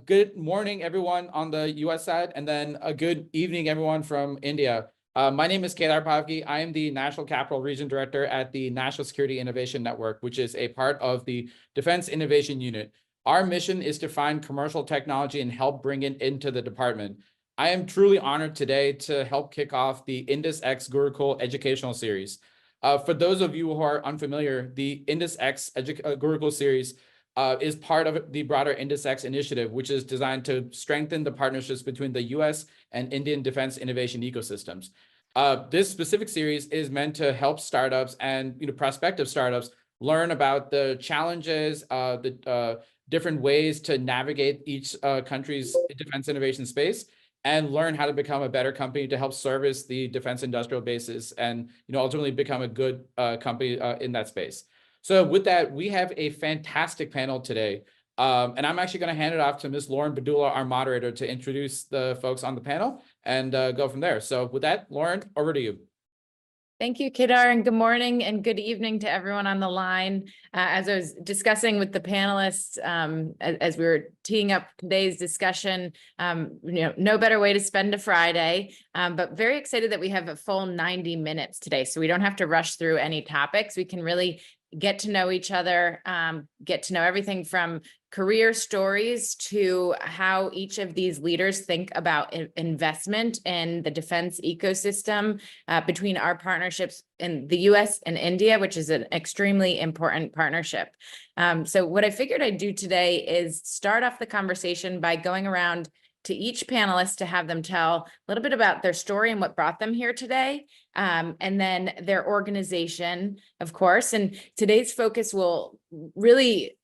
Good morning, everyone on the US side, and then a good evening, everyone from India. My name is Kedar Pavgi. I am the National Capital Region Director at the National Security Innovation Network, which is a part of the Defense Innovation Unit. Our mission is to find commercial technology and help bring it into the department. I am truly honored today to help kick off the INDUS X Gurukul Educational Series. For those of you who are unfamiliar, the INDUS X Gurukul Series is part of the broader INDUS X initiative, which is designed to strengthen the partnerships between the US and Indian defense innovation ecosystems. This specific series is meant to help startups and prospective startups learn about the challenges, the different ways to navigate each country's defense innovation space, and learn how to become a better company to help service the defense industrial bases and ultimately become a good company in that space. So with that, we have a fantastic panel today. And I'm actually going to hand it off to Ms. Lauren Bedula, our moderator, to introduce the folks on the panel and go from there. So with that, Lauren, over to you. Thank you, Kedar, and good morning and good evening to everyone on the line. As I was discussing with the panelists, as we were teeing up today's discussion, no better way to spend a Friday, but very excited that we have a full 90 minutes today. So we don't have to rush through any topics. We can really get to know each other, get to know everything from career stories to how each of these leaders think about investment in the defense ecosystem between our partnerships in the US and India, which is an extremely important partnership. So what I figured I'd do today is start off the conversation by going around to each panelist to have them tell a little bit about their story and what brought them here today, and then their organization, of course. And today's focus will really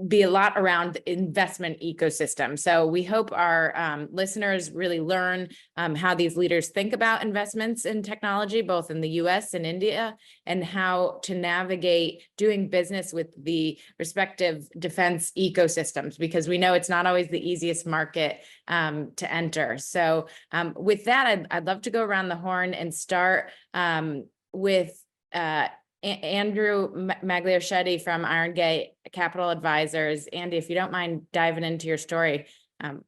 be a lot around the investment ecosystem. So we hope our listeners really learn how these leaders think about investments in technology, both in the US and India, and how to navigate doing business with the respective defense ecosystems, because we know it's not always the easiest market to enter. So with that, I'd love to go around the horn and start with Andrew Magliochetti from IronGate Capital Advisors. Andy, if you don't mind diving into your story,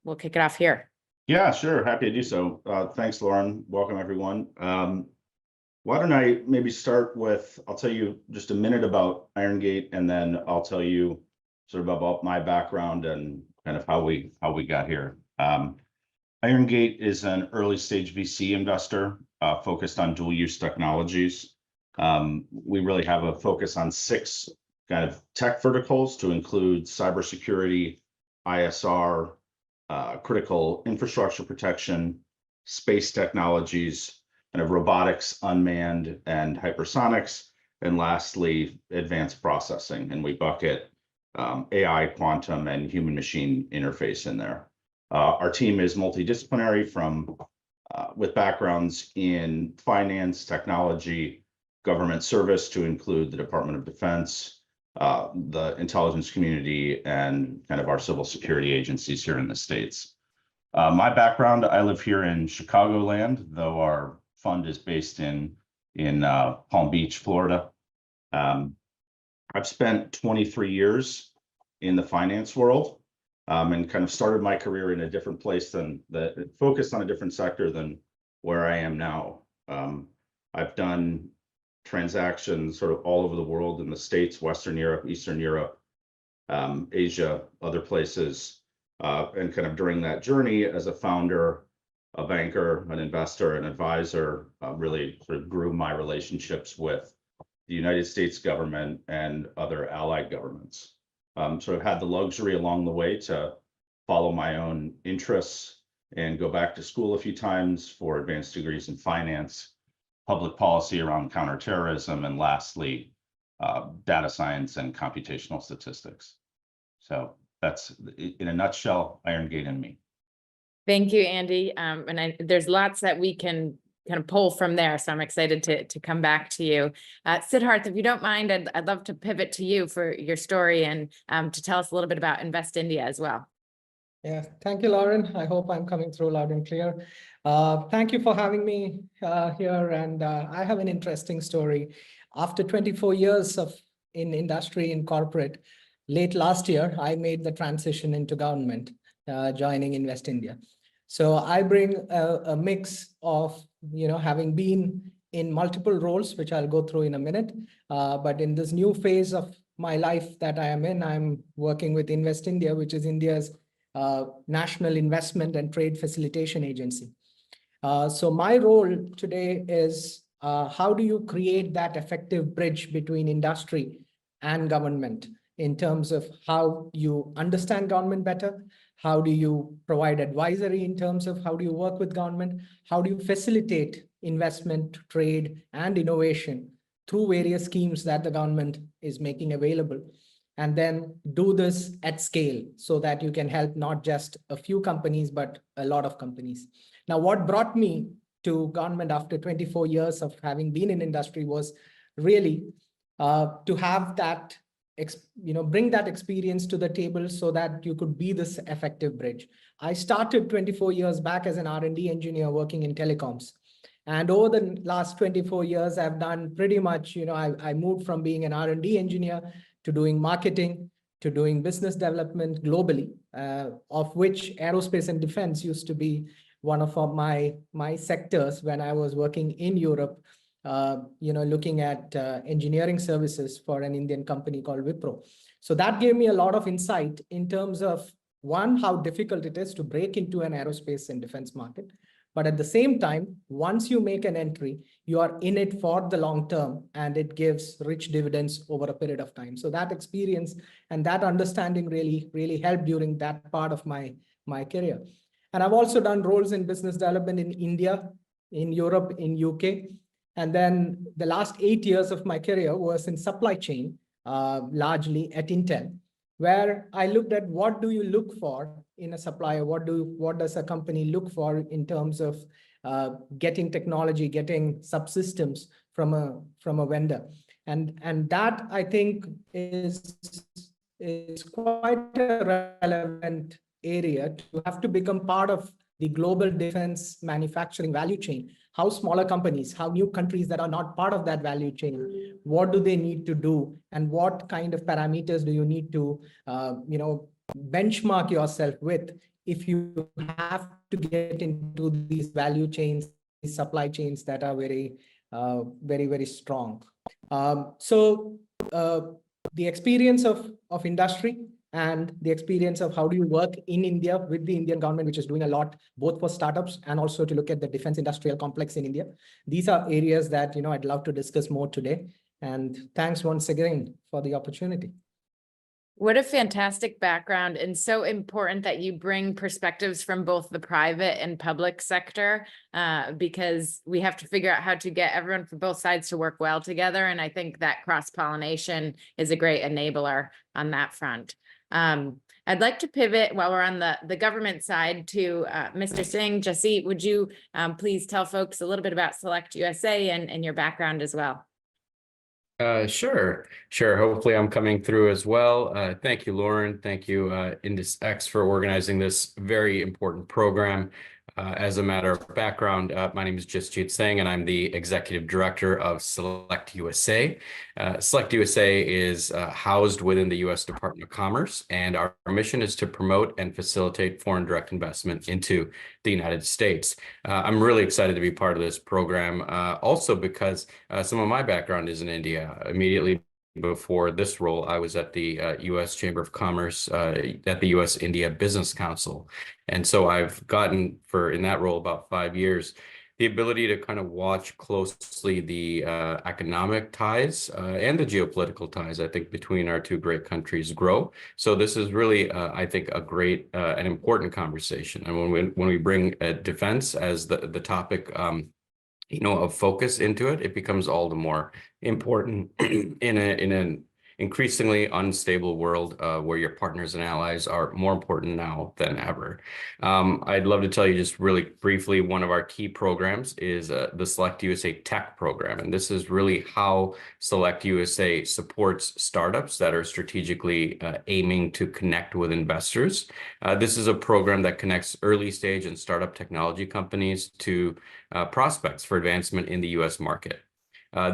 we'll kick it off here. Yeah, sure. Happy to do so. Thanks, Lauren. Welcome, everyone. Why don't I maybe start with, I'll tell you just a minute about IronGate, and then I'll tell you sort of about my background and kind of how we got here. IronGate is an early stage VC investor focused on dual use technologies. We really have a focus on 6 kind of tech verticals to include cybersecurity, ISR, critical infrastructure protection, space technologies, kind of robotics, unmanned, and hypersonics, and lastly, advanced processing. And we bucket AI, quantum, and human machine interface in there. Our team is multidisciplinary with backgrounds in finance, technology, government service to include the Department of Defense, the intelligence community, and kind of our civil security agencies here in the States. My background, I live here in Chicagoland, though our fund is based in Palm Beach, Florida. I've spent 23 years in the finance world and kind of started my career in a different place focused on a different sector than where I am now. I've done transactions sort of all over the world in the States, Western Europe, Eastern Europe, Asia, other places. And kind of during that journey as a founder, a banker, an investor, an advisor, really sort of grew my relationships with the United States government and other allied governments. So I've had the luxury along the way to follow my own interests and go back to school a few times for advanced degrees in finance, public policy around counterterrorism, and lastly, data science and computational statistics. So that's, in a nutshell, IronGate and me. Thank you, Andy. And there's lots that we can kind of pull from there, so I'm excited to come back to you. Sidharth, if you don't mind, I'd love to pivot to you for your story and to tell us a little bit about Invest India as well. Yeah, thank you, Lauren. I hope I'm coming through loud and clear. Thank you for having me here. And I have an interesting story. After 24 years in industry, in corporate, late last year, I made the transition into government. joining Invest India. So I bring a mix of, having been in multiple roles, which I'll go through in a minute. But in this new phase of my life that I am in, I'm working with Invest India, which is India's national investment and trade facilitation agency. So my role today is how do you create that effective bridge between industry and government in terms of how you understand government better, how do you provide advisory in terms of how do you work with government, how do you facilitate investment, trade, and innovation through various schemes that the government is making available, and then do this at scale so that you can help not just a few companies, but a lot of companies. Now, what brought me to government after 24 years of having been in industry was really to have that, bring that experience to the table so that you could be this effective bridge. I started 24 years back as an R&D engineer working in telecoms. And over the last 24 years, I've done pretty much, I moved from being an R&D engineer to doing marketing, to doing business development globally, of which aerospace and defense used to be one of my sectors when I was working in Europe, looking at engineering services for an Indian company called Wipro. So that gave me a lot of insight in terms of, one, how difficult it is to break into an aerospace and defense market. But at the same time, once you make an entry, you are in it for the long term, and it gives rich dividends over a period of time. So that experience and that understanding really helped during that part of my career. And I've also done roles in business development in India, in Europe, in UK. And then the last 8 years of my career was in supply chain, largely at Intel, where I looked at what do you look for in a supplier? What does a company look for in terms of getting technology, getting subsystems from a vendor? And that, I think, is quite a relevant area to have to become part of the global defense manufacturing value chain. How smaller companies, how new countries that are not part of that value chain, what do they need to do, and what kind of parameters do you need to benchmark yourself with if you have to get into these value chains, these supply chains that are very, very strong. So the experience of industry and the experience of how do you work in India with the Indian government, which is doing a lot, both for startups and also to look at the defense industrial complex in India. These are areas that, I'd love to discuss more today. And thanks once again for the opportunity. What a fantastic background, and so important that you bring perspectives from both the private and public sector, because we have to figure out how to get everyone from both sides to work well together. And I think that cross-pollination is a great enabler on that front. I'd like to pivot while we're on the government side to Mr. Singh. Jasjit, would you please tell folks a little bit about SelectUSA and your background as well? Sure. Hopefully I'm coming through as well. Thank you, Lauren. Thank you, INDUS for organizing this very important program. As a matter of background, my name is Jasjit Singh, and I'm the Executive Director of SelectUSA. SelectUSA is housed within the U.S. Department of Commerce, and our mission is to promote and facilitate foreign direct investment into the United States. I'm really excited to be part of this program, also because some of my background is in India. Immediately before this role, I was at the U.S. Chamber of Commerce at the U.S. India Business Council. And so I've gotten, in that role, about 5 years, the ability to kind of watch closely the economic ties and the geopolitical ties, I think, between our two great countries grow. So this is really, I think, a great and important conversation. And when we bring defense as the topic of focus into it, it becomes all the more important in an increasingly unstable world where your partners and allies are more important now than ever. I'd love to tell you just really briefly, one of our key programs is the SelectUSA Tech program. And this is really how SelectUSA supports startups that are strategically aiming to connect with investors. This is a program that connects early stage and startup technology companies to prospects for advancement in the U.S. market.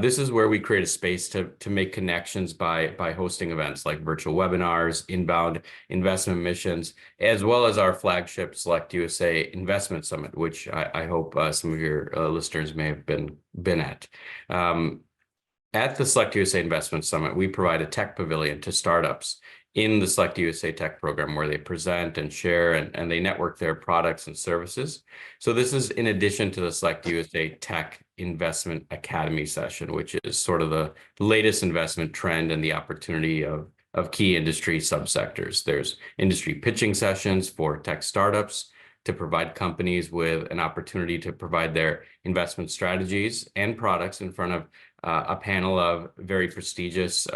This is where we create a space to make connections by hosting events like virtual webinars, inbound investment missions, as well as our flagship SelectUSA Investment Summit, which I hope some of your listeners may have been at. At the SelectUSA Investment Summit, we provide a tech pavilion to startups in the SelectUSA Tech program where they present and share and they network their products and services. So this is in addition to the SelectUSA Tech Investment Academy session, which is sort of the latest investment trend and the opportunity of key industry subsectors. There's industry pitching sessions for tech startups to provide companies with an opportunity to provide their investment strategies and products in front of a panel of very prestigious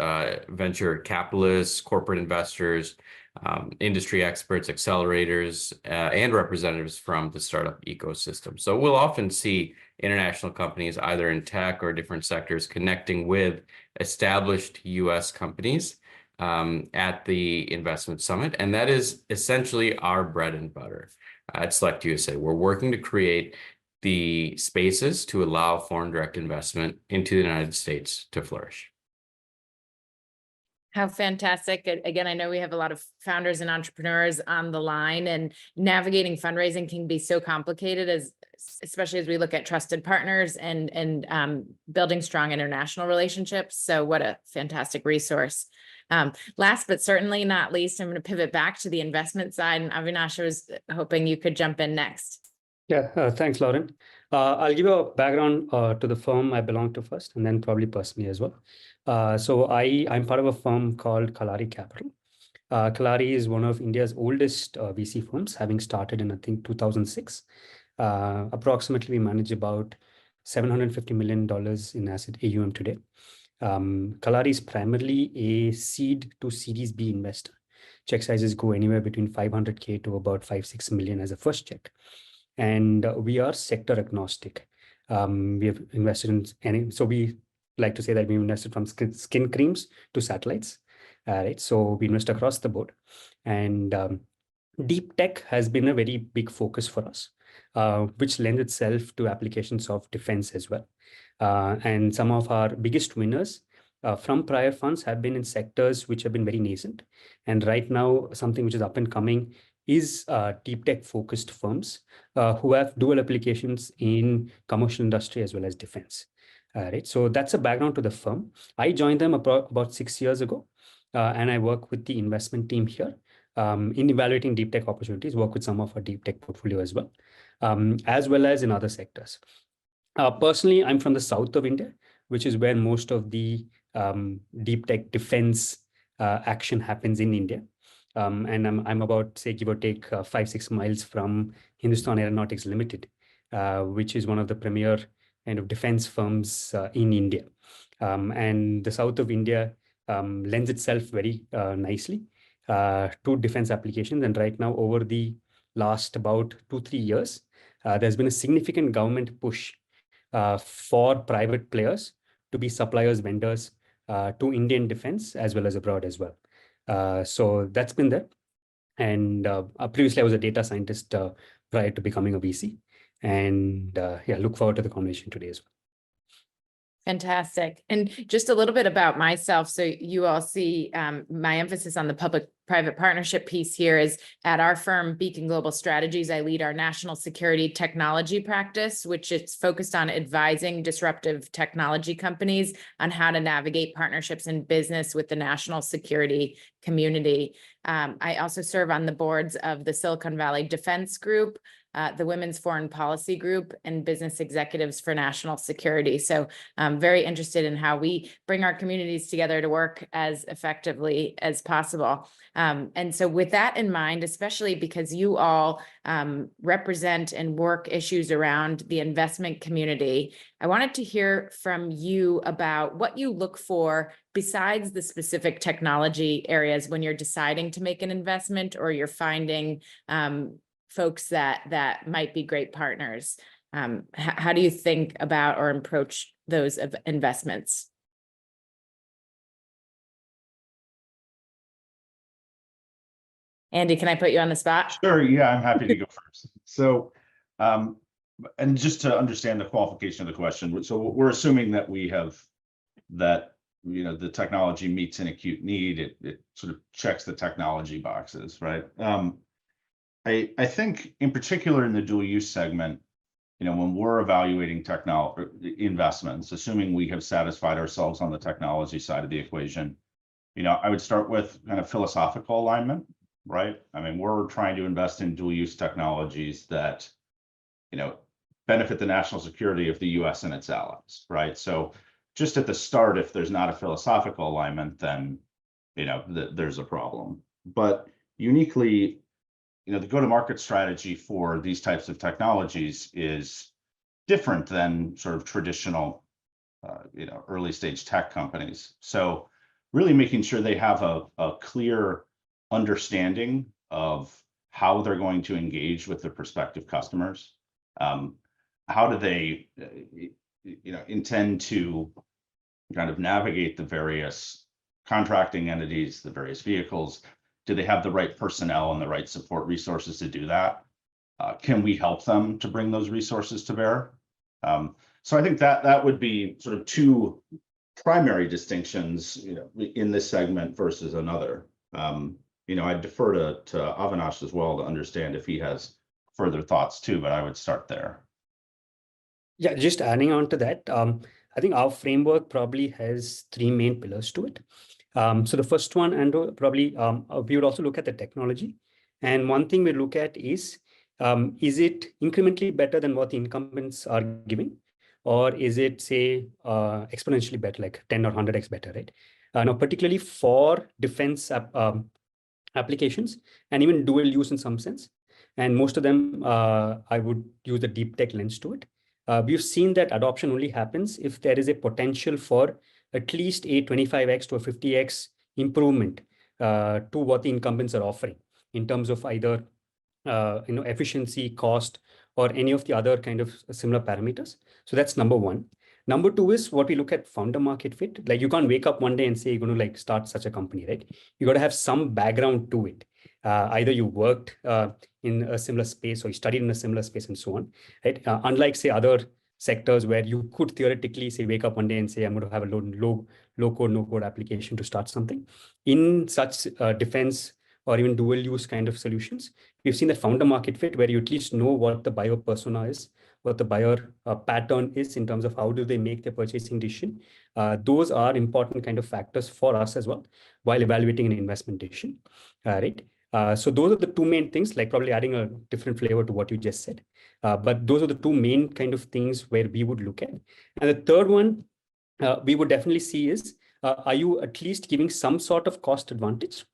venture capitalists, corporate investors, industry experts, accelerators, and representatives from the startup ecosystem. So we'll often see international companies either in tech or different sectors connecting with established US companies at the investment summit. And that is essentially our bread and butter at SelectUSA. We're working to create the spaces to allow foreign direct investment into the United States to flourish. How fantastic. Again, I know we have a lot of founders and entrepreneurs on the line, and navigating fundraising can be so complicated, especially as we look at trusted partners and building strong international relationships. So what a fantastic resource. Last but certainly not least, I'm going to pivot back to the investment side. And Avinash, I was hoping you could jump in next. Yeah, thanks, Lauren. I'll give you a background to the firm I belong to first, and then probably personally as well. So I'm part of a firm called Kalaari Capital. Kalaari is one of India's oldest VC firms, having started in, I think, 2006. Approximately, we manage about $750 million in asset AUM today. Kalaari is primarily a seed to Series B investor. Check sizes go anywhere between 500K to about 5-6 million as a first check. And we are sector agnostic. We have invested in any, so we like to say that we invested from skin creams to satellites, right? So we invest across the board. And deep tech has been a very big focus for us, which lends itself to applications of defense as well. And some of our biggest winners from prior funds have been in sectors which have been very nascent. And right now, something which is up and coming is deep tech focused firms who have dual applications in commercial industry as well as defense. Right. So that's a background to the firm. I joined them about 6 years ago, and I work with the investment team here in evaluating deep tech opportunities, work with some of our deep tech portfolio as well as in other sectors. Personally, I'm from the south of India, which is where most of the deep tech defense action happens in India. And I'm about, say, give or take 5-6 miles from Hindustan Aeronautics Limited, which is one of the premier kind of defense firms in India. And the south of India lends itself very nicely to defense applications. And right now, over the last about 2-3 years, there's been a significant government push for private players to be suppliers, vendors to Indian defense as well as abroad as well. So that's been there. And previously, I was a data scientist prior to becoming a VC. And yeah, look forward to the conversation today as well. Fantastic. And just a little bit about myself. So you all see my emphasis on the public-private partnership piece here is at our firm, Beacon Global Strategies. I lead our national security technology practice, which is focused on advising disruptive technology companies on how to navigate partnerships in business with the national security community. I also serve on the boards of the Silicon Valley Defense Group, the Women's Foreign Policy Group, and Business Executives for National Security. So I'm very interested in how we bring our communities together to work as effectively as possible. And so with that in mind, especially because you all represent and work issues around the investment community, I wanted to hear from you about what you look for besides the specific technology areas when you're deciding to make an investment or you're finding folks that might be great partners. How do you think about or approach those investments? Andy, can I put you on the spot? Sure. Yeah, I'm happy to go first. So and just to understand the qualification of the question, so we're assuming that the technology meets an acute need. It sort of checks the technology boxes, right? I think in particular in the dual use segment, when we're evaluating technology investments, assuming we have satisfied ourselves on the technology side of the equation, I would start with kind of philosophical alignment, right? I mean, we're trying to invest in dual use technologies that, benefit the national security of the US and its allies, right? So just at the start, if there's not a philosophical alignment, then, there's a problem. But uniquely, the go-to-market strategy for these types of technologies is different than sort of traditional, early stage tech companies. So really making sure they have a clear understanding of how they're going to engage with their prospective customers. How do they, intend to kind of navigate the various contracting entities, the various vehicles? Do they have the right personnel and the right support resources to do that? Can we help them to bring those resources to bear? So I think that would be sort of two primary distinctions, in this segment versus another. I defer to Avinash as well to understand if he has further thoughts too, but I would start there. Yeah, just adding on to that, I think our framework probably has three main pillars to it. So the first one, Andrew, probably we would also look at the technology. And one thing we look at is it incrementally better than what the incumbents are giving? Or is it, say, exponentially better, like 10 or 100x better, right? Now, particularly for defense applications and even dual use in some sense. And most of them, I would use the deep tech lens to it. We've seen that adoption only happens if there is a potential for at least a 25x to a 50x improvement to what the incumbents are offering in terms of either efficiency, cost, or any of the other kind of similar parameters. So that's number one. Number two is what we look at founder market fit. Like you can't wake up one day and say you're going to like start such a company, right? You got to have some background to it. Either you worked in a similar space or you studied in a similar space and so on, right? Unlike say other sectors where you could theoretically say wake up one day and say I'm going to have a low code, no code application to start something. In such defense or even dual use kind of solutions, we've seen that founder market fit where you at least know what the buyer persona is, what the buyer pattern is in terms of how do they make their purchasing decision. Those are important kind of factors for us as well while evaluating an investment decision, right? So those are the two main things, like probably adding a different flavor to what you just said. But those are the two main kind of things where we would look at. And the third one we would definitely see is, are you at least giving some sort of cost advantage,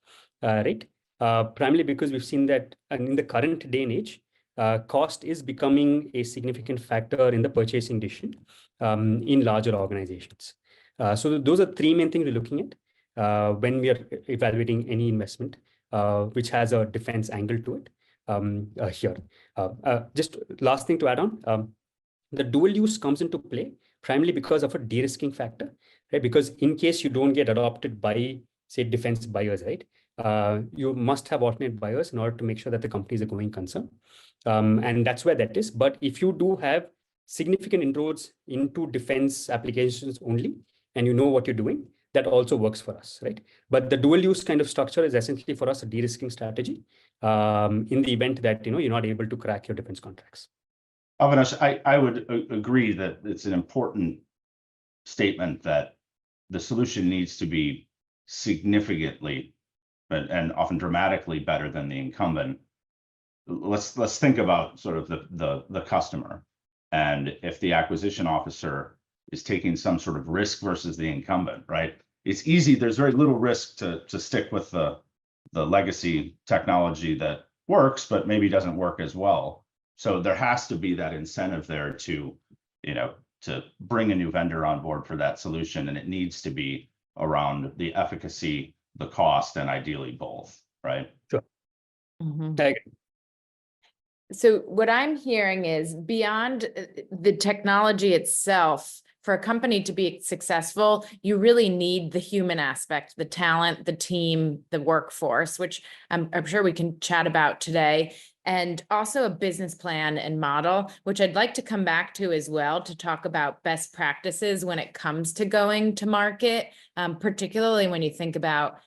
right? Primarily because we've seen that in the current day and age, cost is becoming a significant factor in the purchasing decision in larger organizations. So those are three main things we're looking at when we are evaluating any investment which has a defense angle to it here. Just last thing to add on, the dual use comes into play primarily because of a de-risking factor, right? Because in case you don't get adopted by, say, defense buyers, right? You must have alternate buyers in order to make sure that the company is a going concern. And that's where that is. But if you do have significant inroads into defense applications only, and you know what you're doing, that also works for us, right? But the dual use kind of structure is essentially for us a de-risking strategy in the event that you're not able to crack your defense contracts. Avinash, I would agree that it's an important statement that the solution needs to be significantly and often dramatically better than the incumbent. Let's think about sort of the customer, and if the acquisition officer is taking some sort of risk versus the incumbent, right? It's easy. There's very little risk to stick with the legacy technology that works, but maybe doesn't work as well. So there has to be that incentive there to bring a new vendor on board for that solution, and it needs to be around the efficacy, the cost, and ideally both, right? Sure. Mm-hmm. So what I'm hearing is beyond the technology itself, for a company to be successful, you really need the human aspect, the talent, the team, the workforce, which I'm sure we can chat about today. and also a business plan and model, which I'd like to come back to as well to talk about best practices when it comes to going to market, particularly when you think about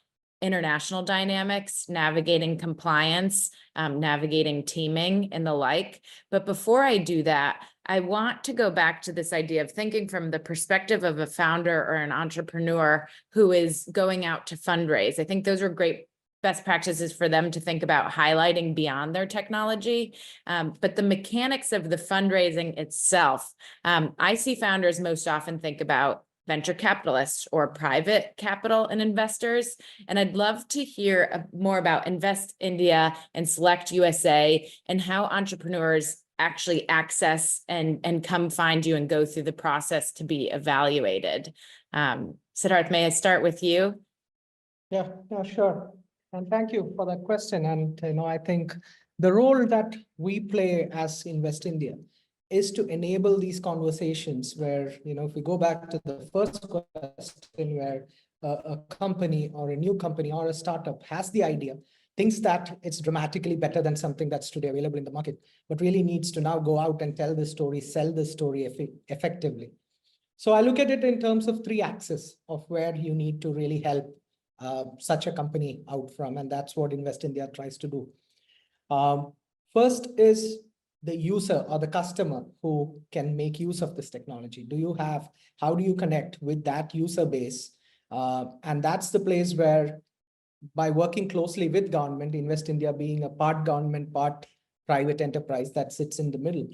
international dynamics, navigating compliance, navigating teaming and the like. But before I do that, I want to go back to this idea of thinking from the perspective of a founder or an entrepreneur who is going out to fundraise. I think those are great best practices for them to think about highlighting beyond their technology. But the mechanics of the fundraising itself, I see founders most often think about venture capitalists or private capital and investors. And I'd love to hear more about Invest India and SelectUSA and how entrepreneurs actually access and come find you and go through the process to be evaluated. Sidharth, may I start with you? Yeah, sure. And thank you for that question. And I think the role that we play as Invest India is to enable these conversations where, if we go back to the first question where a company or a new company or a startup has the idea, thinks that it's dramatically better than something that's today available in the market, but really needs to now go out and tell the story, sell the story effectively. So I look at it in terms of 3 axes of where you need to really help such a company out from, and that's what Invest India tries to do. First is the user or the customer who can make use of this technology. How do you connect with that user base? And that's the place where, by working closely with government, Invest India being a part government, part private enterprise that sits in the middle,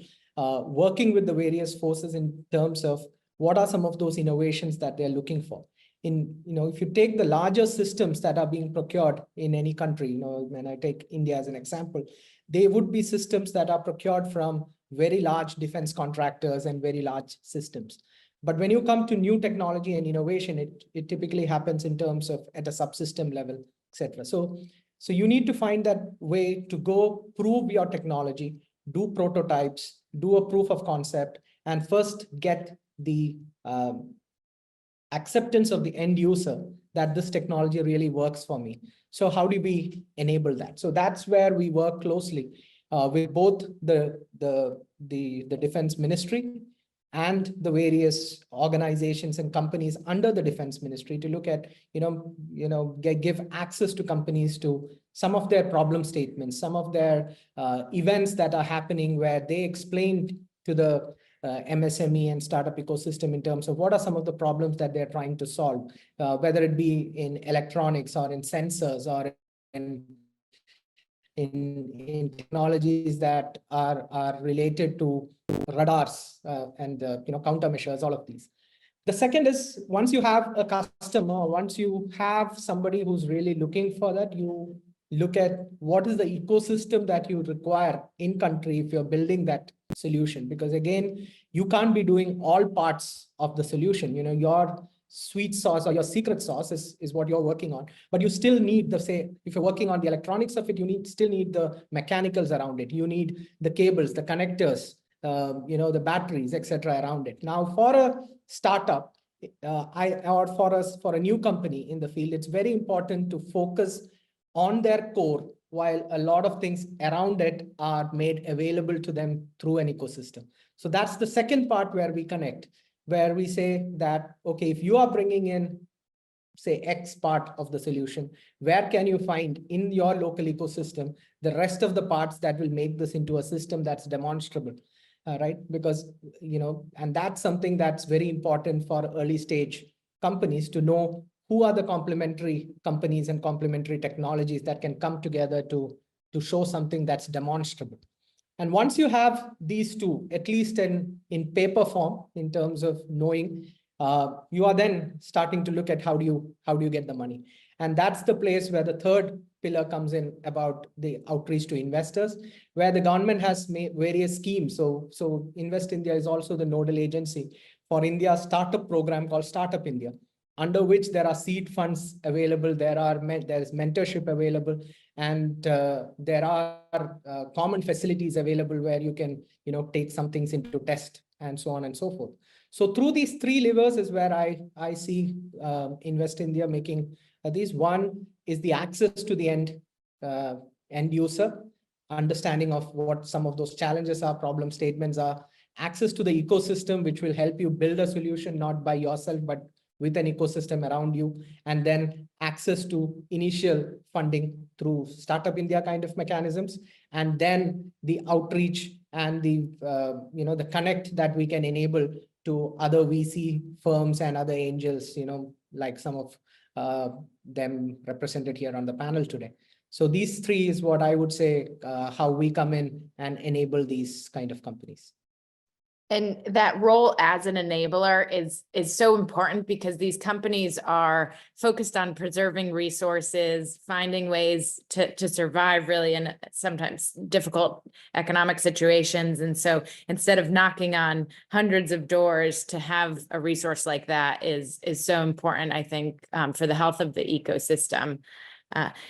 working with the various forces in terms of what are some of those innovations that they're looking for. If you take the larger systems that are being procured in any country, when I take India as an example, they would be systems that are procured from very large defense contractors and very large systems. But when you come to new technology and innovation, it typically happens in terms of at a subsystem level, etc. So you need to find that way to go prove your technology, do prototypes, do a proof of concept, and first get the acceptance of the end user that this technology really works for me. So how do we enable that? So that's where we work closely with both the Defense Ministry and the various organizations and companies under the Defense Ministry to look at, give access to companies to some of their problem statements, some of their events that are happening where they explained to the MSME and startup ecosystem in terms of what are some of the problems that they're trying to solve, whether it be in electronics or in sensors or in technologies that are related to radars and countermeasures, all of these. The second is, once you have a customer, once you have somebody who's really looking for that, you look at what is the ecosystem that you require in country if you're building that solution. Because again, you can't be doing all parts of the solution. Your sweet sauce or your secret sauce is what you're working on, but you still need if you're working on the electronics of it, still need the mechanicals around it. You need the cables, the connectors, the batteries, etc. around it. Now, for a startup, for a new company in the field, it's very important to focus on their core, while a lot of things around it are made available to them through an ecosystem. So that's the second part where we connect, where we say that, okay, if you are bringing in, say, X part of the solution, where can you find in your local ecosystem the rest of the parts that will make this into a system that's demonstrable, right? Because, and that's something that's very important for early stage companies to know who are the complementary companies and complementary technologies that can come together to show something that's demonstrable. And once you have these two, at least in paper form, in terms of knowing, you are then starting to look at how do you get the money. And that's the place where the third pillar comes in about the outreach to investors, where the government has made various schemes. So Invest India is also the nodal agency for India's startup program called Startup India, under which there are seed funds available, there is mentorship available, and there are common facilities available where you can take some things into test and so on and so forth. So through these 3 levers is where I see Invest India making these. One is the access to the end user. understanding of what some of those challenges are, problem statements are, access to the ecosystem, which will help you build a solution, not by yourself, but with an ecosystem around you, and then access to initial funding through Startup India kind of mechanisms, and then the outreach and the the connect that we can enable to other VC firms and other angels, like some of them represented here on the panel today. So these three is what I would say, how we come in and enable these kind of companies. And that role as an enabler is so important because these companies are focused on preserving resources, finding ways to survive really in sometimes difficult economic situations. And so instead of knocking on hundreds of doors, to have a resource like that is so important, I think, for the health of the ecosystem.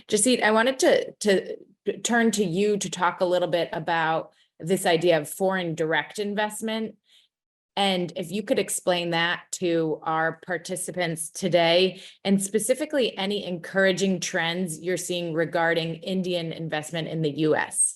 Jasjit, I wanted to turn to you to talk a little bit about this idea of foreign direct investment. And if you could explain that to our participants today, and specifically any encouraging trends you're seeing regarding Indian investment in the US.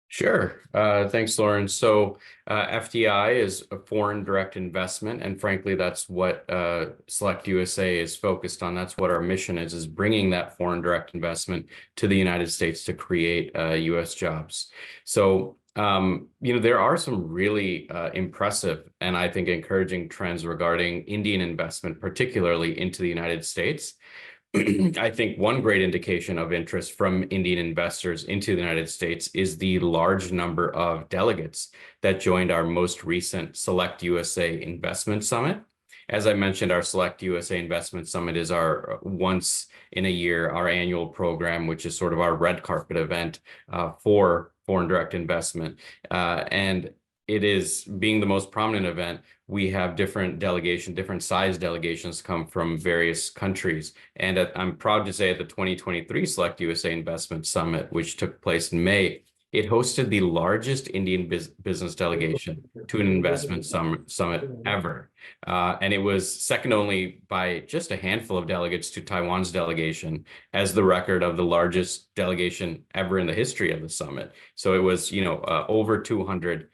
Sure. Thanks, Lauren. So FDI is a foreign direct investment. And frankly, that's what SelectUSA is focused on. That's what our mission is bringing that foreign direct investment to the United States to create US jobs. So, there are some really impressive and I think encouraging trends regarding Indian investment, particularly into the United States. I think one great indication of interest from Indian investors into the United States is the large number of delegates that joined our most recent SelectUSA Investment Summit. As I mentioned, our SelectUSA Investment Summit is our once in a year, our annual program, which is sort of our red carpet event for foreign direct investment. And it is, being the most prominent event, we have different size delegations come from various countries. And I'm proud to say at the 2023 SelectUSA Investment Summit, which took place in May, it hosted the largest Indian business delegation to an investment summit ever. And it was second only by just a handful of delegates to Taiwan's delegation as the record of the largest delegation ever in the history of the summit. So it was, over 200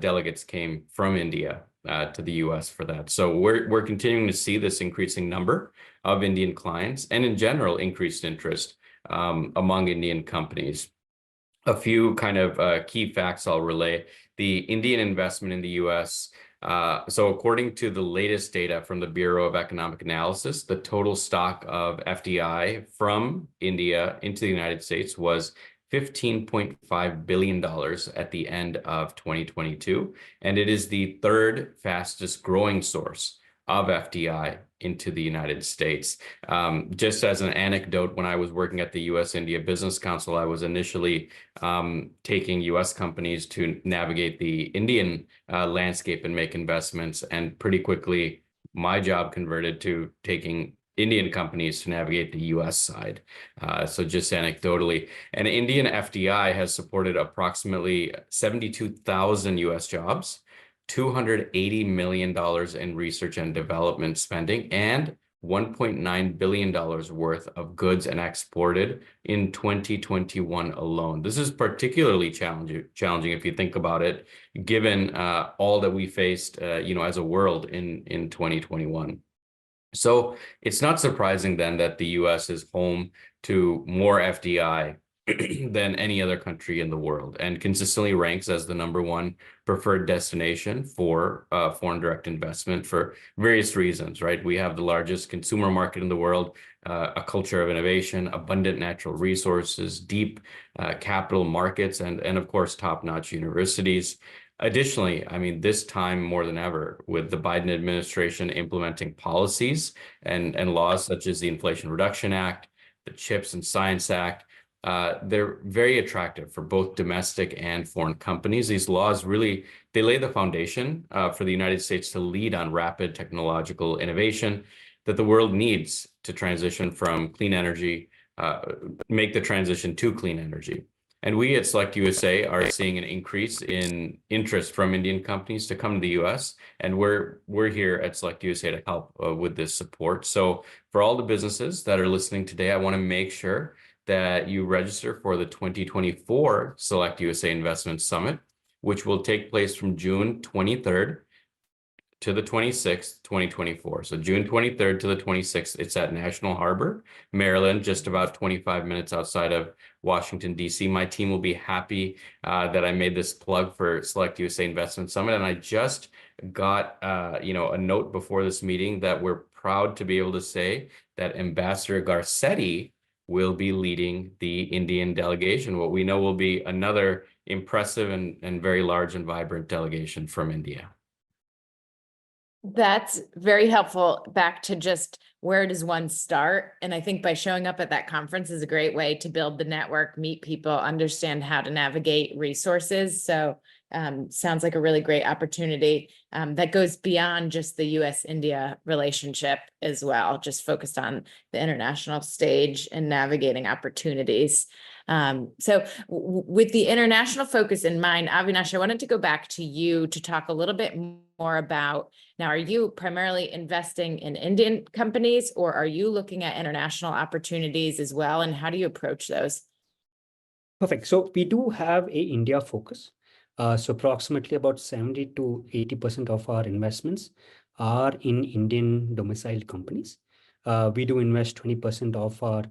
delegates came from India to the US for that. So we're continuing to see this increasing number of Indian clients and in general increased interest among Indian companies. A few kind of key facts I'll relay. The Indian investment in the US. So according to the latest data from the Bureau of Economic Analysis, the total stock of FDI from India into the United States was $15.5 billion at the end of 2022. And it is the third fastest growing source of FDI into the United States. Just as an anecdote, when I was working at the US-India Business Council, I was initially taking US companies to navigate the Indian landscape and make investments. And pretty quickly, my job converted to taking Indian companies to navigate the US side. So just anecdotally, and Indian FDI has supported approximately 72,000 US jobs, $280 million in research and development spending, and $1.9 billion worth of goods and exported in 2021 alone. This is particularly challenging if you think about it, given all that we faced, as a world in 2021. So it's not surprising then that the US is home to more FDI than any other country in the world, and consistently ranks as the #1 preferred destination for foreign direct investment for various reasons, right? We have the largest consumer market in the world, a culture of innovation, abundant natural resources, deep capital markets, and of course, top-notch universities. Additionally, I mean, this time more than ever, with the Biden administration implementing policies and laws such as the Inflation Reduction Act, the CHIPS and Science Act, they're very attractive for both domestic and foreign companies. These laws really, they lay the foundation for the United States to lead on rapid technological innovation that the world needs to transition from clean energy, make the transition to clean energy. And we at SelectUSA are seeing an increase in interest from Indian companies to come to the US, and we're here at SelectUSA to help with this support. So for all the businesses that are listening today, I want to make sure that you register for the 2024 Select USA Investment Summit, which will take place from June 23rd to the 26th, 2024. So June 23rd to the 26th, it's at National Harbor, Maryland, just about 25 minutes outside of Washington, D.C. My team will be happy that I made this plug for Select USA Investment Summit. And I just got a note before this meeting that we're proud to be able to say that Ambassador Garcetti will be leading the Indian delegation. What we know will be another impressive and very large and vibrant delegation from India. That's very helpful. Back to just where does one start? And I think by showing up at that conference is a great way to build the network, meet people, understand how to navigate resources. So sounds like a really great opportunity that goes beyond just the US-India relationship as well, just focused on the international stage and navigating opportunities. So with the international focus in mind, Avinash, I wanted to go back to you to talk a little bit more about, now, are you primarily investing in Indian companies, or are you looking at international opportunities as well? And how do you approach those? Perfect. So we do have a India focus. So approximately about 70 to 80% of our investments are in Indian domiciled companies. We do invest 20% of our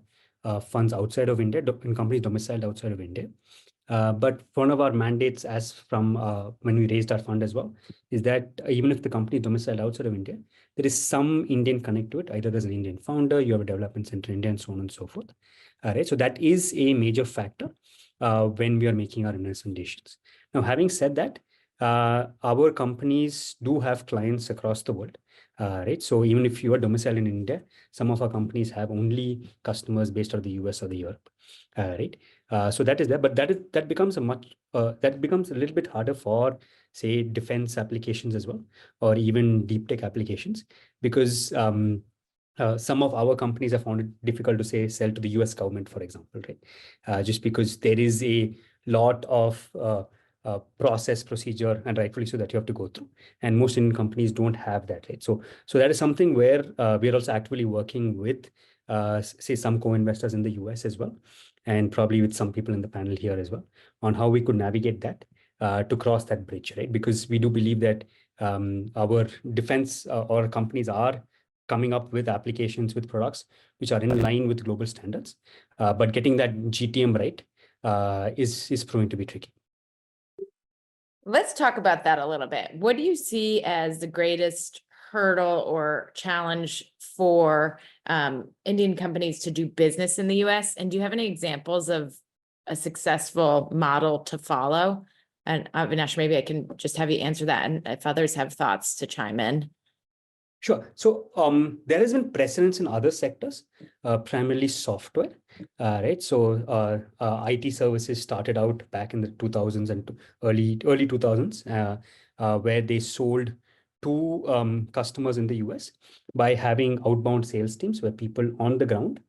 funds outside of India, in companies domiciled outside of India. But one of our mandates as from when we raised our fund as well, is that even if the company is domiciled outside of India, there is some Indian connect to it. Either there's an Indian founder, you have a development center in India, and so on and so forth. Right. So that is a major factor when we are making our investment decisions. Now, having said that, our companies do have clients across the world. Right. So even if you are domiciled in India, some of our companies have only customers based out of the US or the Europe. Right. So that is there, but that becomes a little bit harder for, say, defense applications as well, or even deep tech applications, because some of our companies have found it difficult to say sell to the US government, for example, right? Just because there is a lot of process, procedure, and rightfully so, that you have to go through, and most Indian companies don't have that, right? So that is something where we are also actively working with, say, some co-investors in the US as well, and probably with some people in the panel here as well, on how we could navigate that to cross that bridge, right? Because we do believe that our defense or companies are coming up with applications, with products which are in line with global standards, but getting that GTM right is proving to be tricky. Let's talk about that a little bit. What do you see as the greatest hurdle or challenge for Indian companies to do business in the US? And do you have any examples of a successful model to follow? And Avinash, maybe I can just have you answer that, and if others have thoughts to chime in. Sure. So there has been precedence in other sectors, primarily software, right? So IT services started out back in the 2000s and early 2000s, where they sold to customers in the US by having outbound sales teams where people on the ground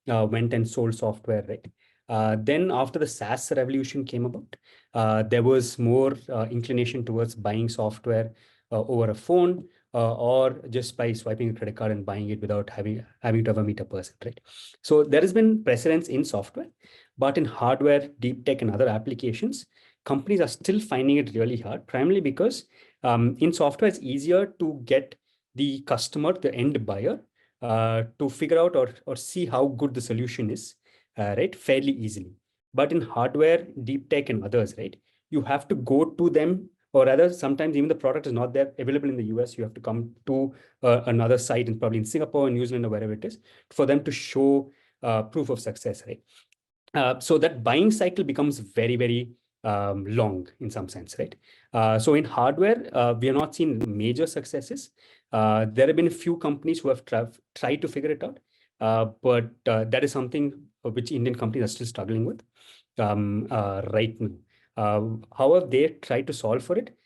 went and sold software, right? Then after the SaaS revolution came about, there was more inclination towards buying software over a phone, or just by swiping a credit card and buying it without having to ever meet a person, right? So there has been precedence in software, but in hardware, deep tech, and other applications, companies are still finding it really hard, primarily because in software, it's easier to get the customer, the end buyer, to figure out or see how good the solution is, right, fairly easily. But in hardware, deep tech, and others, right, you have to go to them, or rather, sometimes even the product is not there available in the US. You have to come to another site, and probably in Singapore, New Zealand, or wherever it is, for them to show proof of success, right? So that buying cycle becomes very, very long in some sense, right? So in hardware, we have not seen major successes. There have been a few companies who have tried to figure it out, but that is something which Indian companies are still struggling with right now. However, they tried to solve for it.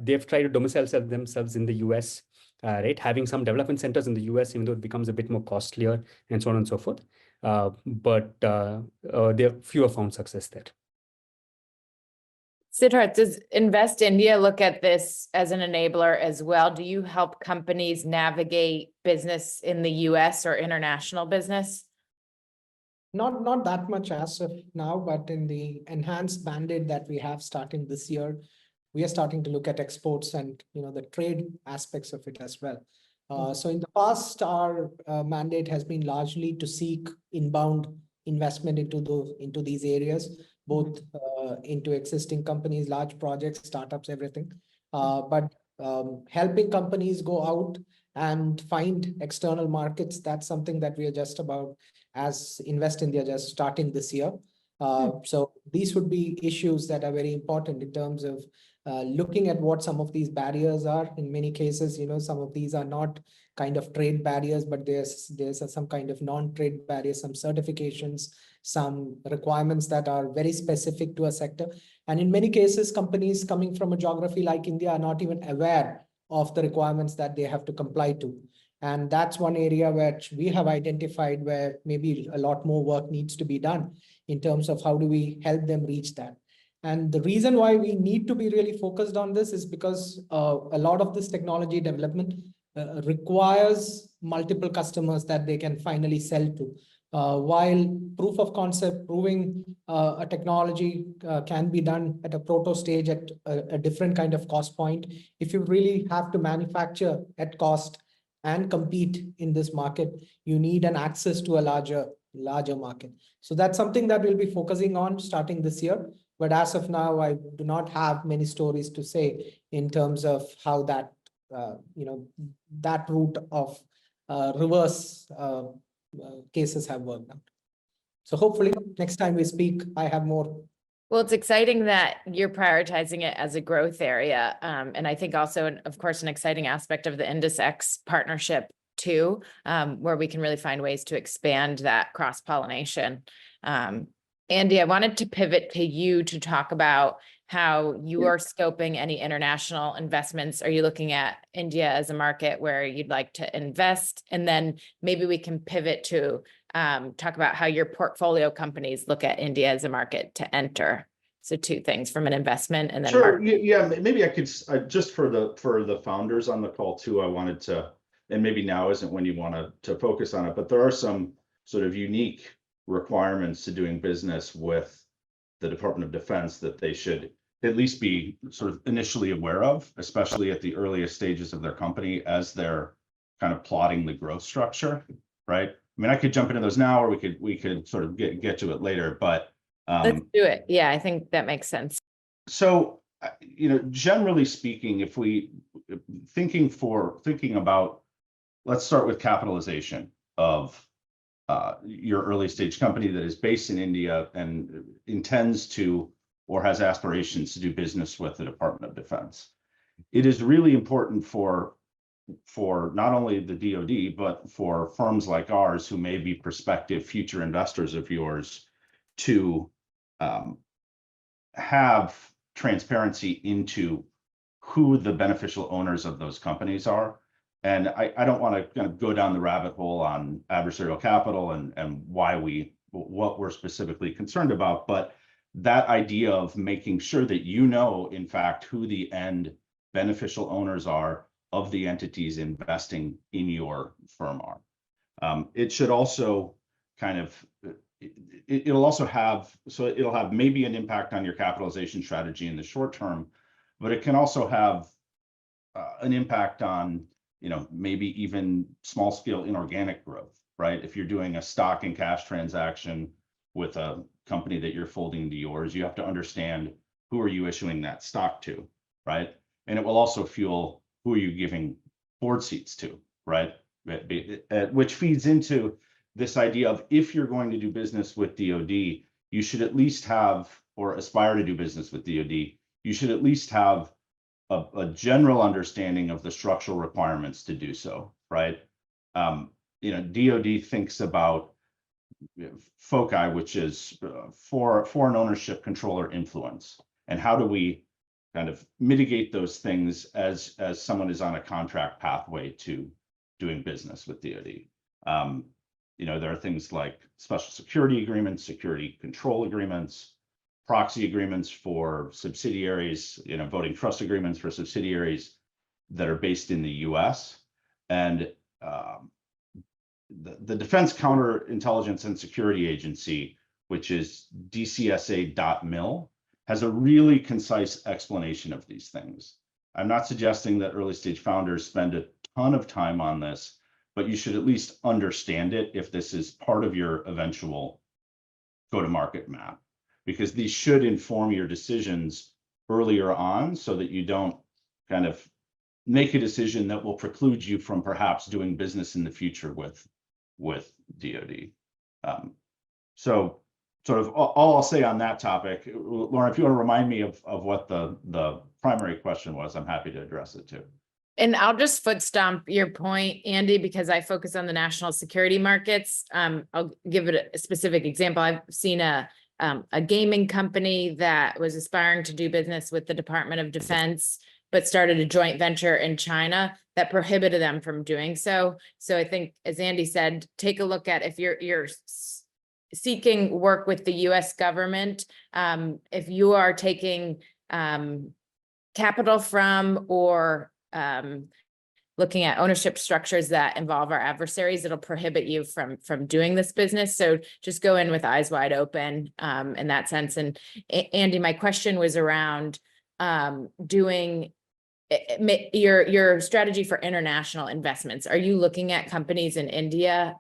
They've tried to domicile themselves in the US, right? Having some development centers in the US, even though it becomes a bit more costlier and so on and so forth. But there are fewer found success there. Sidharth, does Invest India look at this as an enabler as well? Do you help companies navigate business in the US or international business? Not that much as of now, but in the enhanced mandate that we have starting this year, we are starting to look at exports and, the trade aspects of it as well. So in the past, our mandate has been largely to seek inbound investment into these areas, both into existing companies, large projects, startups, everything. But helping companies go out and find external markets, that's something that we are just about as Invest India just starting this year. So these would be issues that are very important in terms of looking at what some of these barriers are. In many cases, some of these are not kind of trade barriers, but there's some kind of non-trade barriers, some certifications, some requirements that are very specific to a sector. And in many cases, companies coming from a geography like India are not even aware of the requirements that they have to comply to. And that's one area which we have identified where maybe a lot more work needs to be done in terms of how do we help them reach that. And the reason why we need to be really focused on this is because a lot of this technology development requires multiple customers that they can finally sell to. While proof of concept, proving a technology can be done at a proto stage at a different kind of cost point, if you really have to manufacture at cost and compete in this market, you need an access to a larger market. So that's something that we'll be focusing on starting this year. But as of now, I do not have many stories to say in terms of how that, that route of reverse cases have worked out. So hopefully next time we speak, I have more. Well, it's exciting that you're prioritizing it as a growth area. And I think also, of course, an exciting aspect of the INDUS partnership too, where we can really find ways to expand that cross-pollination. Andy, I wanted to pivot to you to talk about how you are scoping any international investments. Are you looking at India as a market where you'd like to invest? And then maybe we can pivot to talk about how your portfolio companies look at India as a market to enter. So two things from an investment and then sure. Yeah, maybe I could just for the founders on the call too, I wanted to, and maybe now isn't when you want to focus on it, but there are some sort of unique requirements to doing business with the Department of Defense that they should at least be sort of initially aware of, especially at the earliest stages of their company as they're kind of plotting the growth structure, right? I mean, I could jump into those now, or we could sort of get to it later, but let's do it. Yeah, I think that makes sense. So, generally speaking, if we thinking about, let's start with capitalization of your early stage company that is based in India and intends to or has aspirations to do business with the Department of Defense. It is really important for not only the DoD, but for firms like ours who may be prospective future investors of yours to have transparency into who the beneficial owners of those companies are. And I don't want to kind of go down the rabbit hole on adversarial capital and what we're specifically concerned about, but that idea of making sure that in fact, who the end beneficial owners are of the entities investing in your firm are. It should also kind of, it'll have maybe an impact on your capitalization strategy in the short term, but it can also have an impact on, maybe even small scale inorganic growth, right? If you're doing a stock and cash transaction with a company that you're folding into yours, you have to understand who are you issuing that stock to, right? And it will also fuel who are you giving board seats to, right? Which feeds into this idea of, if you're going to do business with DoD, you should at least have, or aspire to do business with DoD, you should at least have a general understanding of the structural requirements to do so, right? DoD thinks about FOCI, which is foreign ownership, control, or influence, and how do we kind of mitigate those things as someone is on a contract pathway to doing business with DoD. There are things like special security agreements, security control agreements, proxy agreements for subsidiaries, voting trust agreements for subsidiaries that are based in the US. And the Defense Counterintelligence and Security Agency, which is DCSA.mil, has a really concise explanation of these things. I'm not suggesting that early stage founders spend a ton of time on this, but you should at least understand it if this is part of your eventual go-to-market map, because these should inform your decisions earlier on so that you don't kind of make a decision that will preclude you from perhaps doing business in the future with DoD. So sort of all I'll say on that topic. Lauren, if you want to remind me of what the primary question was, I'm happy to address it too. And I'll just foot stomp your point, Andy, because I focus on the national security markets. I'll give it a specific example. I've seen a gaming company that was aspiring to do business with the Department of Defense, but started a joint venture in China that prohibited them from doing so. So I think, as Andy said, take a look at if you're seeking work with the US government, if you are taking capital from or looking at ownership structures that involve our adversaries, it'll prohibit you from doing this business. So just go in with eyes wide open in that sense. And Andy, my question was around doing your strategy for international investments. Are you looking at companies in India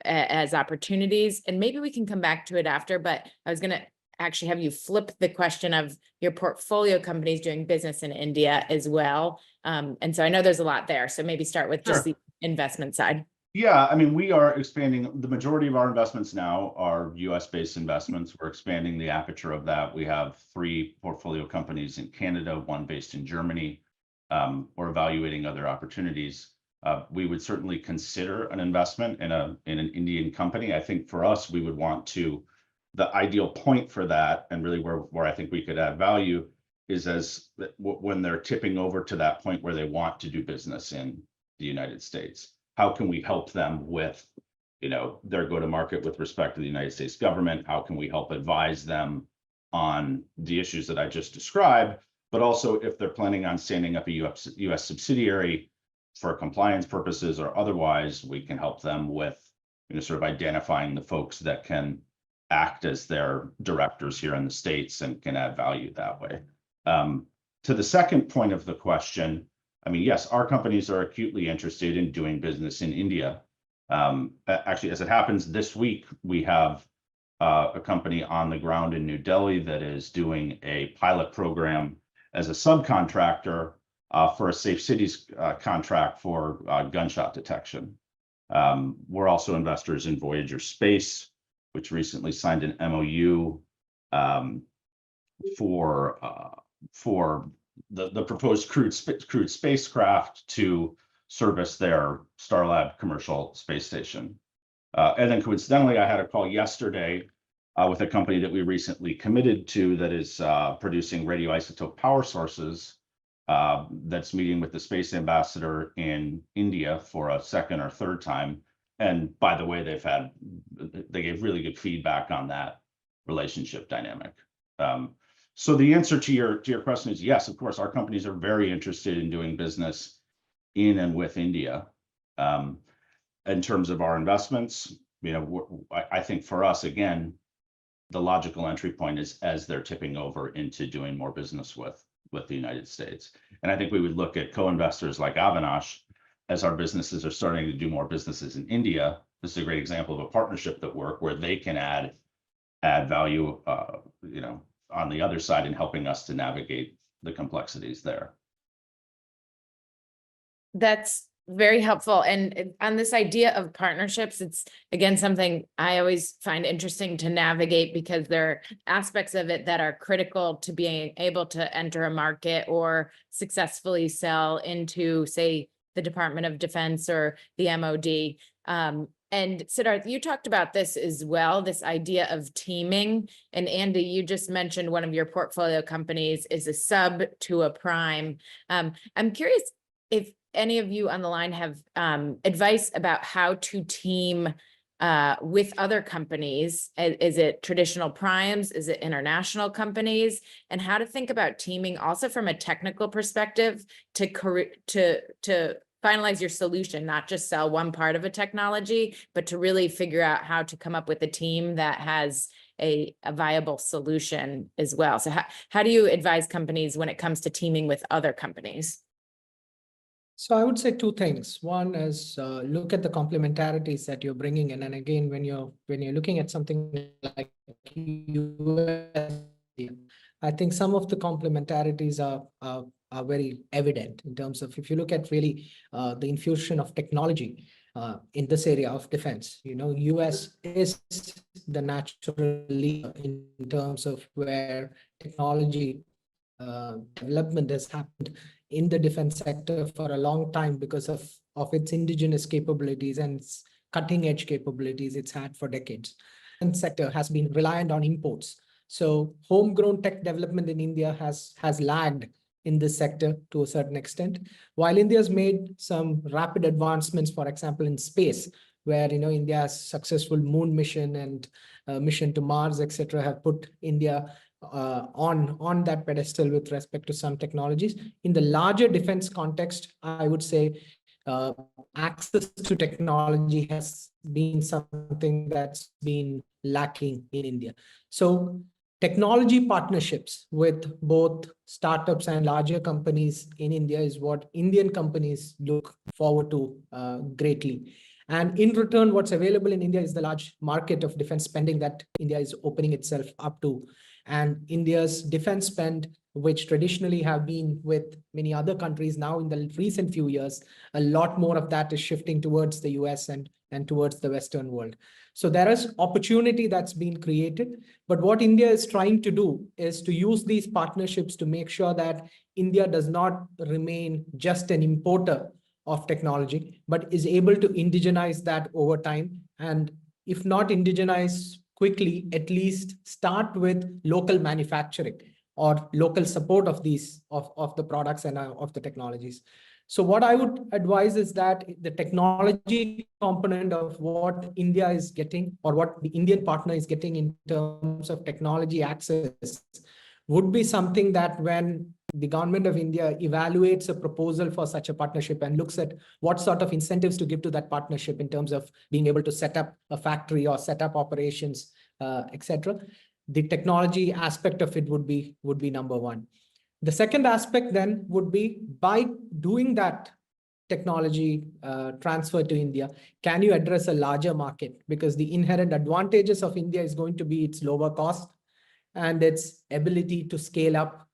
as opportunities? And maybe we can come back to it after, but I was going to actually have you flip the question of your portfolio companies doing business in India as well. And so I know there's a lot there. So maybe start with just the investment side. Yeah, I mean, we are expanding. The majority of our investments now are US-based investments. We're expanding the aperture of that. We have 3 portfolio companies in Canada, 1 based in Germany. We're evaluating other opportunities. We would certainly consider an investment in an Indian company. I think for us, we would want to, the ideal point for that, and really where I think we could add value, is when they're tipping over to that point where they want to do business in the United States. How can we help them with, their go-to-market with respect to the United States government? How can we help advise them on the issues that I just described? But also, if they're planning on standing up a US subsidiary for compliance purposes or otherwise, we can help them with, sort of identifying the folks that can act as their directors here in the States and can add value that way. To the second point of the question, I mean, yes, our companies are acutely interested in doing business in India. Actually, as it happens this week, we have a company on the ground in New Delhi that is doing a pilot program as a subcontractor for a Safe Cities contract for gunshot detection. We're also investors in Voyager Space, which recently signed an MOU for the proposed crewed spacecraft to service their Starlab commercial space station. And then coincidentally, I had a call yesterday with a company that we recently committed to that is producing radioisotope power sources that's meeting with the space ambassador in India for a second or third time. And by the way, they gave really good feedback on that relationship dynamic. So the answer to your question is yes, of course, our companies are very interested in doing business in and with India. In terms of our investments, I think for us, again, the logical entry point is as they're tipping over into doing more business with the United States. And I think we would look at co-investors like Avinash as our businesses are starting to do more businesses in India. This is a great example of a partnership that work where they can add value, on the other side in helping us to navigate the complexities there. That's very helpful. And on this idea of partnerships, it's again something I always find interesting to navigate because there are aspects of it that are critical to being able to enter a market or successfully sell into, say, the Department of Defense or the MOD. And Sidharth, you talked about this as well, this idea of teaming. And Andy, you just mentioned one of your portfolio companies is a sub to a prime. I'm curious if any of you on the line have advice about how to team with other companies. Is it traditional primes? Is it international companies? And how to think about teaming also from a technical perspective to finalize your solution, not just sell one part of a technology, but to really figure out how to come up with a team that has a viable solution as well. So how do you advise companies when it comes to teaming with other companies? So I would say two things. One is look at the complementarities that you're bringing in, and again, when you're looking at something like US, I think some of the complementarities are very evident in terms of, if you look at really the infusion of technology in this area of defense. US is the natural leader in terms of where technology development has happened in the defense sector for a long time because of its indigenous capabilities and its cutting edge capabilities it's had for decades. And sector has been reliant on imports. So homegrown tech development in India has lagged in this sector to a certain extent, while India has made some rapid advancements, for example, in space, where India's successful moon mission and mission to Mars, etc., have put India on that pedestal with respect to some technologies. In the larger defense context, I would say access to technology has been something that's been lacking in India. So technology partnerships with both startups and larger companies in India is what Indian companies look forward to greatly. And in return, what's available in India is the large market of defense spending that India is opening itself up to. And India's defense spend, which traditionally have been with many other countries, now in the recent few years, a lot more of that is shifting towards the US and towards the Western world. So there is opportunity that's been created. But what India is trying to do is to use these partnerships to make sure that India does not remain just an importer of technology, but is able to indigenize that over time. And if not indigenize quickly, at least start with local manufacturing or local support of these, of the products and of the technologies. So what I would advise is that the technology component of what India is getting, or what the Indian partner is getting in terms of technology access, would be something that when the government of India evaluates a proposal for such a partnership and looks at what sort of incentives to give to that partnership in terms of being able to set up a factory or set up operations, etc., the technology aspect of it would be number one. The second aspect then would be, by doing that technology transfer to India, can you address a larger market? Because the inherent advantages of India is going to be its lower cost and its ability to scale up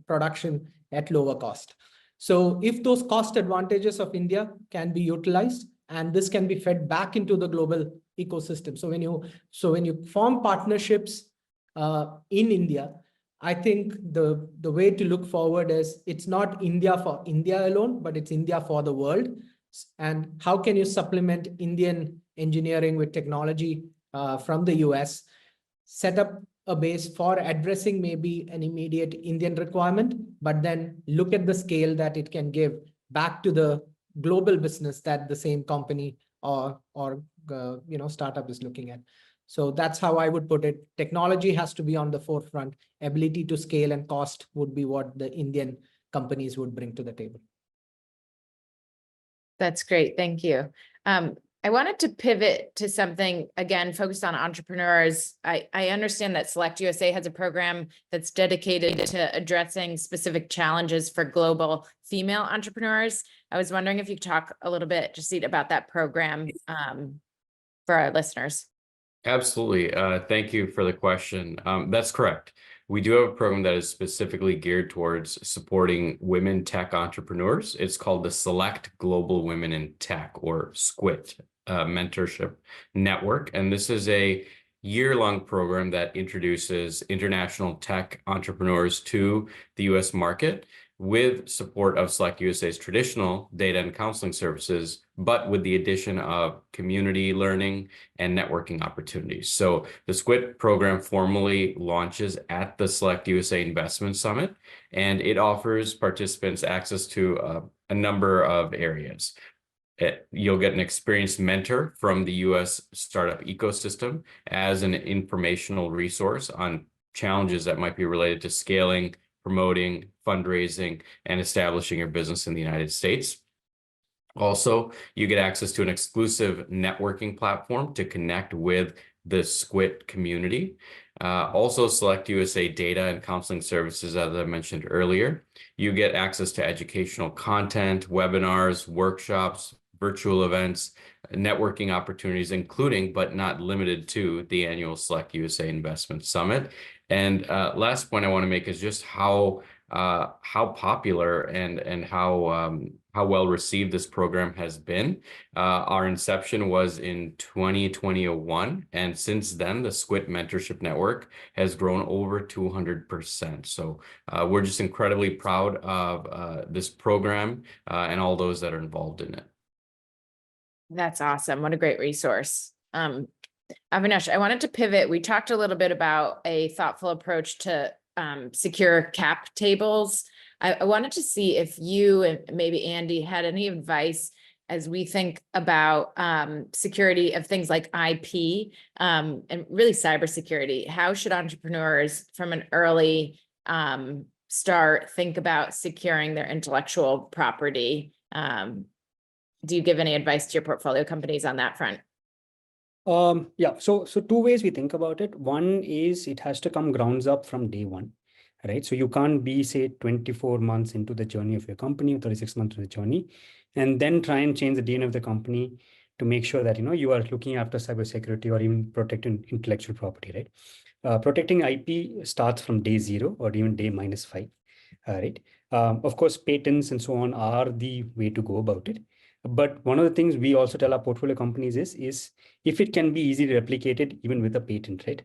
production at lower cost. So if those cost advantages of India can be utilized, and this can be fed back into the global ecosystem. So when you form partnerships in India, I think the way to look forward is, it's not India for India alone, but it's India for the world. And how can you supplement Indian engineering with technology from the US, set up a base for addressing maybe an immediate Indian requirement, but then look at the scale that it can give back to the global business that the same company or startup is looking at. So that's how I would put it. Technology has to be on the forefront. Ability to scale and cost would be what the Indian companies would bring to the table. That's great. Thank you. I wanted to pivot to something, again, focused on entrepreneurs. I understand that SelectUSA has a program that's dedicated to addressing specific challenges for global female entrepreneurs. I was wondering if you could talk a little bit, Jasjit, about that program for our listeners. Absolutely. Thank you for the question. That's correct. We do have a program that is specifically geared towards supporting women tech entrepreneurs. It's called the Select Global Women in Tech, or SQUIT, mentorship network. And this is a year-long program that introduces international tech entrepreneurs to the US market with support of SelectUSA's traditional data and counseling services, but with the addition of community learning and networking opportunities. So the SQUIT program formally launches at the SelectUSA Investment Summit, and it offers participants access to a number of areas. You'll get an experienced mentor from the US startup ecosystem as an informational resource on challenges that might be related to scaling, promoting, fundraising, and establishing your business in the United States. Also, you get access to an exclusive networking platform to connect with the SQUIT community. Also, SelectUSA data and counseling services, as I mentioned earlier. You get access to educational content, webinars, workshops, virtual events, networking opportunities, including but not limited to the annual SelectUSA Investment Summit. And last point I want to make is just how popular and how well received this program has been. Our inception was in 2021, and since then, the SQUIT Mentorship Network has grown over 200%. So we're just incredibly proud of this program and all those that are involved in it. That's awesome. What a great resource. Avinash, I wanted to pivot. We talked a little bit about a thoughtful approach to secure cap tables. I wanted to see if you and maybe Andy had any advice as we think about security of things like IP and really cybersecurity. How should entrepreneurs from an early start think about securing their intellectual property? Do you give any advice to your portfolio companies on that front? Yeah, so two ways we think about it. One is it has to come grounds up from day one, right? So you can't be, say, 24 months into the journey of your company, 36 months into the journey, and then try and change the DNA of the company to make sure that, you are looking after cybersecurity or even protecting intellectual property, right? Protecting IP starts from day 0 or even day -5, right? Of course, patents and so on are the way to go about it. But one of the things we also tell our portfolio companies is if it can be easily replicated, even with a patent, right?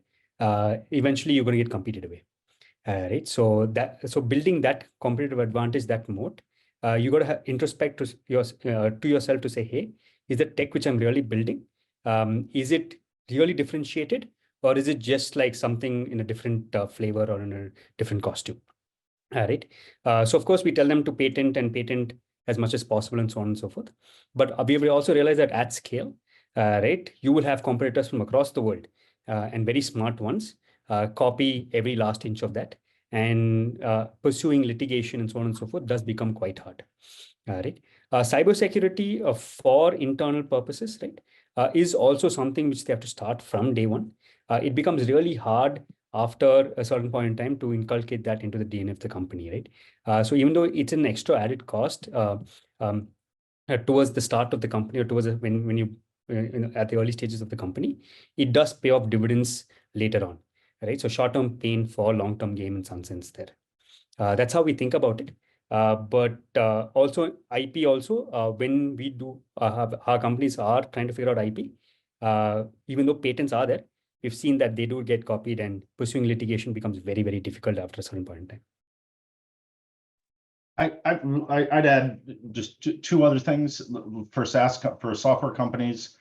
Eventually you're going to get competed away, right? So building that competitive advantage, that moat, you got to introspect to yourself to say, hey, is the tech which I'm really building, is it really differentiated, or is it just like something in a different flavor or in a different costume? Right. So of course we tell them to patent as much as possible and so on and so forth. But we will also realize that at scale, right, you will have competitors from across the world and very smart ones copy every last inch of that, and pursuing litigation and so on and so forth does become quite hard. Right. Cybersecurity for internal purposes, right, is also something which they have to start from day one. It becomes really hard after a certain point in time to inculcate that into the DNA of the company, right? So even though it's an extra added cost towards the start of the company or towards when you at the early stages of the company, it does pay off dividends later on, right? So short-term pain for long-term gain in some sense there. That's how we think about it. But also IP also, when we do have our companies are trying to figure out IP, even though patents are there, we've seen that they do get copied and pursuing litigation becomes very, very difficult after a certain point in time. I'd add just two other things for software companies,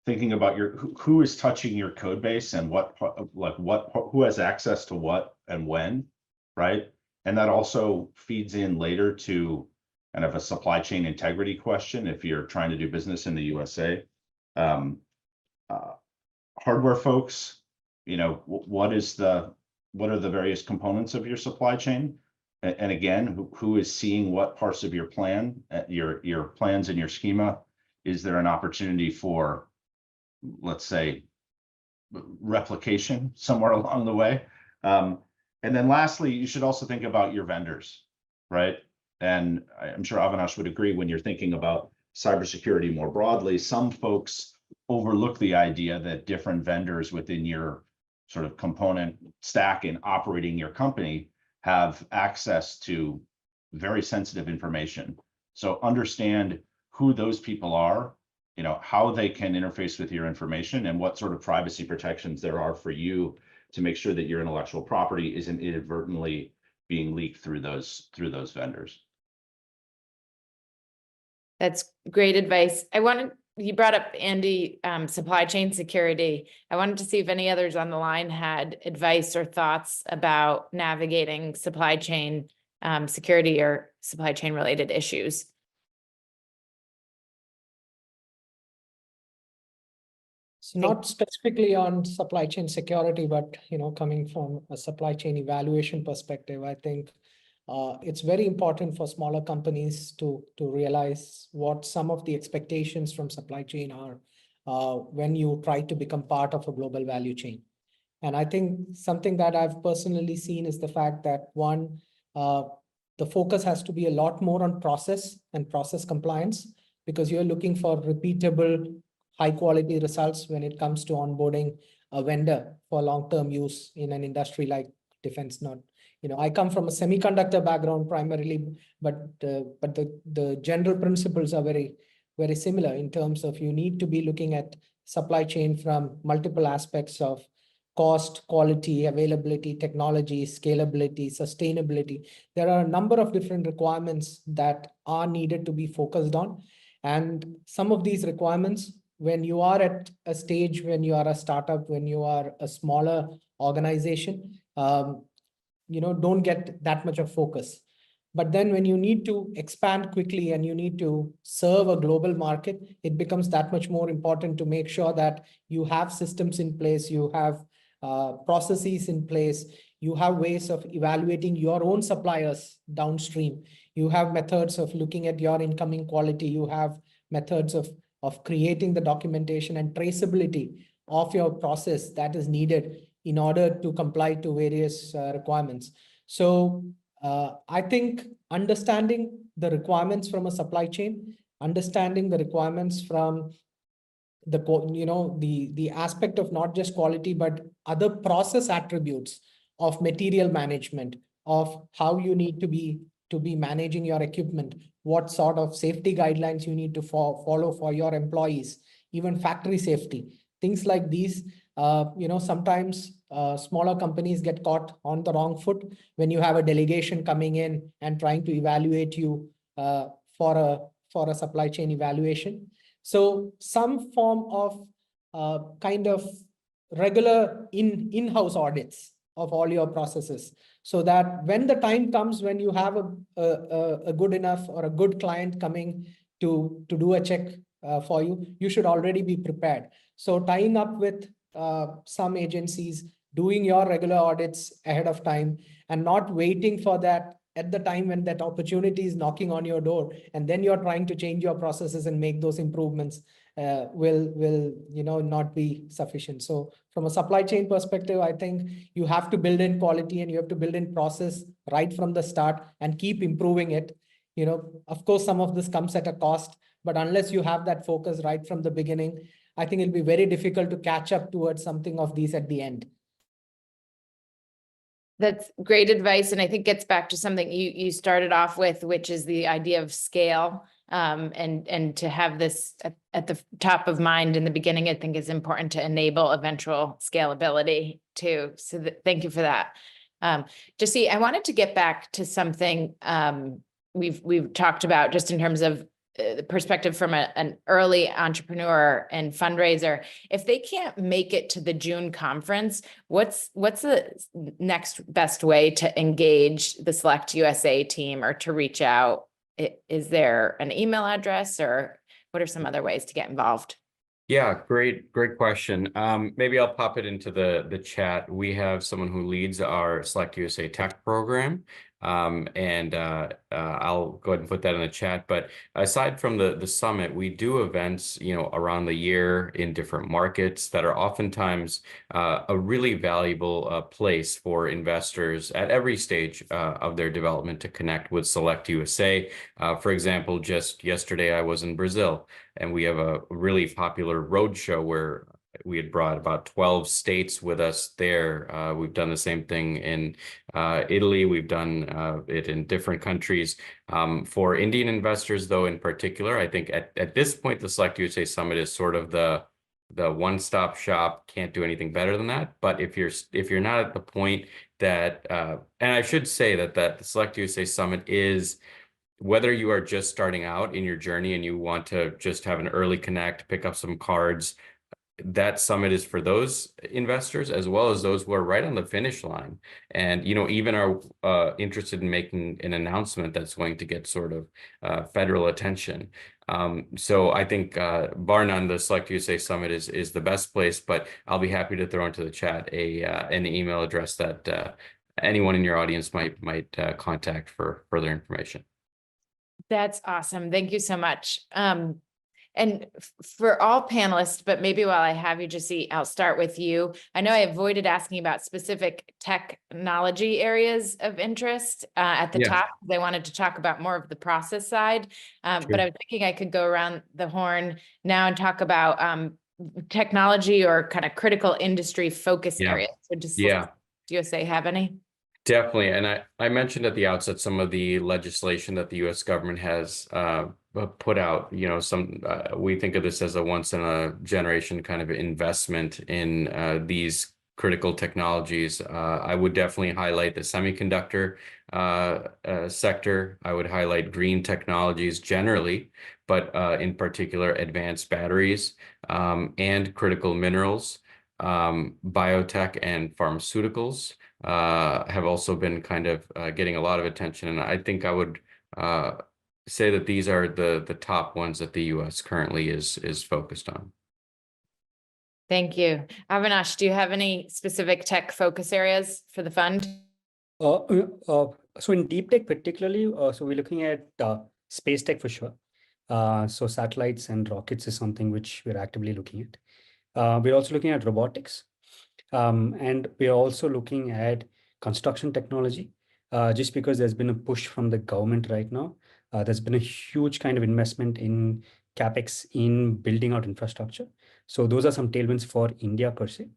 thinking about who is touching your code base and who has access to what and when, right? And that also feeds in later to kind of a supply chain integrity question if you're trying to do business in the USA. Hardware folks, what are the various components of your supply chain? And again, who is seeing what parts of your plan, your plans and your schema? Is there an opportunity for, let's say, replication somewhere along the way? And then lastly, you should also think about your vendors, right? And I'm sure Avinash would agree, when you're thinking about cybersecurity more broadly, some folks overlook the idea that different vendors within your sort of component stack in operating your company have access to very sensitive information. So understand who those people are, how they can interface with your information, and what sort of privacy protections there are for you to make sure that your intellectual property isn't inadvertently being leaked through those vendors. That's great advice. You brought up, Andy, supply chain security. I wanted to see if any others on the line had advice or thoughts about navigating supply chain security or supply chain related issues. So not specifically on supply chain security, but coming from a supply chain evaluation perspective, I think it's very important for smaller companies to realize what some of the expectations from supply chain are when you try to become part of a global value chain. And I think something that I've personally seen is the fact that one, the focus has to be a lot more on process and process compliance, because you're looking for repeatable, high quality results when it comes to onboarding a vendor for long-term use in an industry like defense. Not, I come from a semiconductor background primarily, but the general principles are very, very similar in terms of you need to be looking at supply chain from multiple aspects of cost, quality, availability, technology, scalability, sustainability. There are a number of different requirements that are needed to be focused on. And some of these requirements, when you are at a stage, when you are a startup, when you are a smaller organization, don't get that much of focus. But then when you need to expand quickly and you need to serve a global market, it becomes that much more important to make sure that you have systems in place, you have processes in place, you have ways of evaluating your own suppliers downstream, you have methods of looking at your incoming quality, you have methods of creating the documentation and traceability of your process that is needed in order to comply to various requirements. So I think understanding the requirements from a supply chain, understanding the requirements from the aspect of not just quality, but other process attributes of material management, of how you need to be managing your equipment, what sort of safety guidelines you need to follow for your employees, even factory safety, things like these. Sometimes smaller companies get caught on the wrong foot when you have a delegation coming in and trying to evaluate you for a supply chain evaluation. So some form of kind of regular in-house audits of all your processes, so that when the time comes when you have a good enough or a good client coming to do a check for you, you should already be prepared. So tying up with some agencies, doing your regular audits ahead of time, and not waiting for that at the time when that opportunity is knocking on your door, and then you're trying to change your processes and make those improvements, will not be sufficient. So from a supply chain perspective, I think you have to build in quality and you have to build in process right from the start and keep improving it. Of course, some of this comes at a cost, but unless you have that focus right from the beginning, I think it'll be very difficult to catch up towards something of these at the end. That's great advice. And I think gets back to something you started off with, which is the idea of scale. And to have this at the top of mind in the beginning, I think is important to enable eventual scalability too. So thank you for that. Jasjit, I wanted to get back to something we've talked about just in terms of the perspective from an early entrepreneur and fundraiser. If they can't make it to the June conference, what's the next best way to engage the SelectUSA team or to reach out? Is there an email address, or what are some other ways to get involved? Yeah, great question. Maybe I'll pop it into the chat. We have someone who leads our SelectUSA Tech program. I'll go ahead and put that in the chat. But aside from the summit, we do events, around the year in different markets that are oftentimes a really valuable place for investors at every stage of their development to connect with SelectUSA. For example, just yesterday I was in Brazil, and we have a really popular roadshow where we had brought about 12 states with us there. We've done the same thing in Italy. We've done it in different countries. For Indian investors, though, in particular, I think at this point, the SelectUSA Summit is sort of the one-stop shop. Can't do anything better than that. But if you're not at the point that, and I should say that the SelectUSA Summit is, whether you are just starting out in your journey and you want to just have an early connect, pick up some cards, that summit is for those investors as well as those who are right on the finish line and even are interested in making an announcement that's going to get sort of federal attention. So I think bar none, the SelectUSA Summit is the best place, but I'll be happy to throw into the chat an email address that anyone in your audience might contact for further information. That's awesome. Thank you so much. And for all panelists, but maybe while I have you, Jasjit, I'll start with you. I know I avoided asking about specific technology areas of interest at the top. They wanted to talk about more of the process side, but I was thinking I could go around the horn now and talk about technology or kind of critical industry focus areas. So just do USA have any? Definitely. And I mentioned at the outset some of the legislation that the U.S. government has put out. You know, we think of this as a once in a generation kind of investment in these critical technologies. I would definitely highlight the semiconductor sector. I would highlight green technologies generally, but in particular advanced batteries and critical minerals, biotech and pharmaceuticals. Have also been kind of getting a lot of attention. And I think I would say that these are the top ones that the U.S. currently is focused on. Thank you. Avinash, do you have any specific tech focus areas for the fund? So in deep tech particularly, so we're looking at space tech for sure. So satellites and rockets is something which we're actively looking at. We're also looking at robotics. And we're also looking at construction technology, just because there's been a push from the government right now. There's been a huge kind of investment in CapEx in building out infrastructure. So those are some tailwinds for India per se.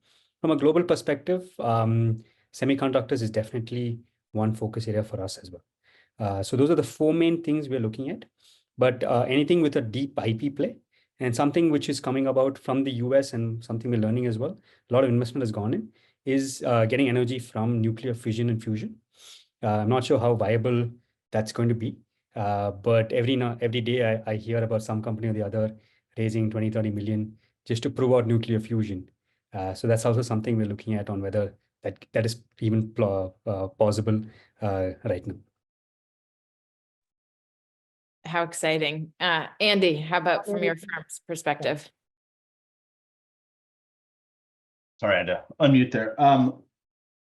From a global perspective, semiconductors is definitely one focus area for us as well. So those are the four main things we're looking at. But anything with a deep IP play, and something which is coming about from the US and something we're learning as well, a lot of investment has gone in, is getting energy from nuclear fission and fusion. I'm not sure how viable that's going to be, but every day I hear about some company or the other raising 20, 30 million just to prove out nuclear fusion. So that's also something we're looking at on whether that is even possible right now. How exciting. Andy, how about from your firm's perspective? Sorry, I had to unmute there.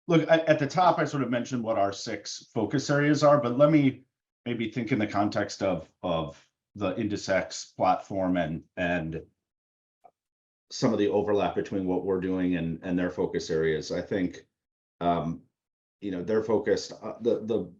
Look, at the top, I sort of mentioned what our 6 focus areas are, but let me maybe think in the context of the INDUS platform and some of the overlap between what we're doing and their focus areas. I think, you know, they're focused, the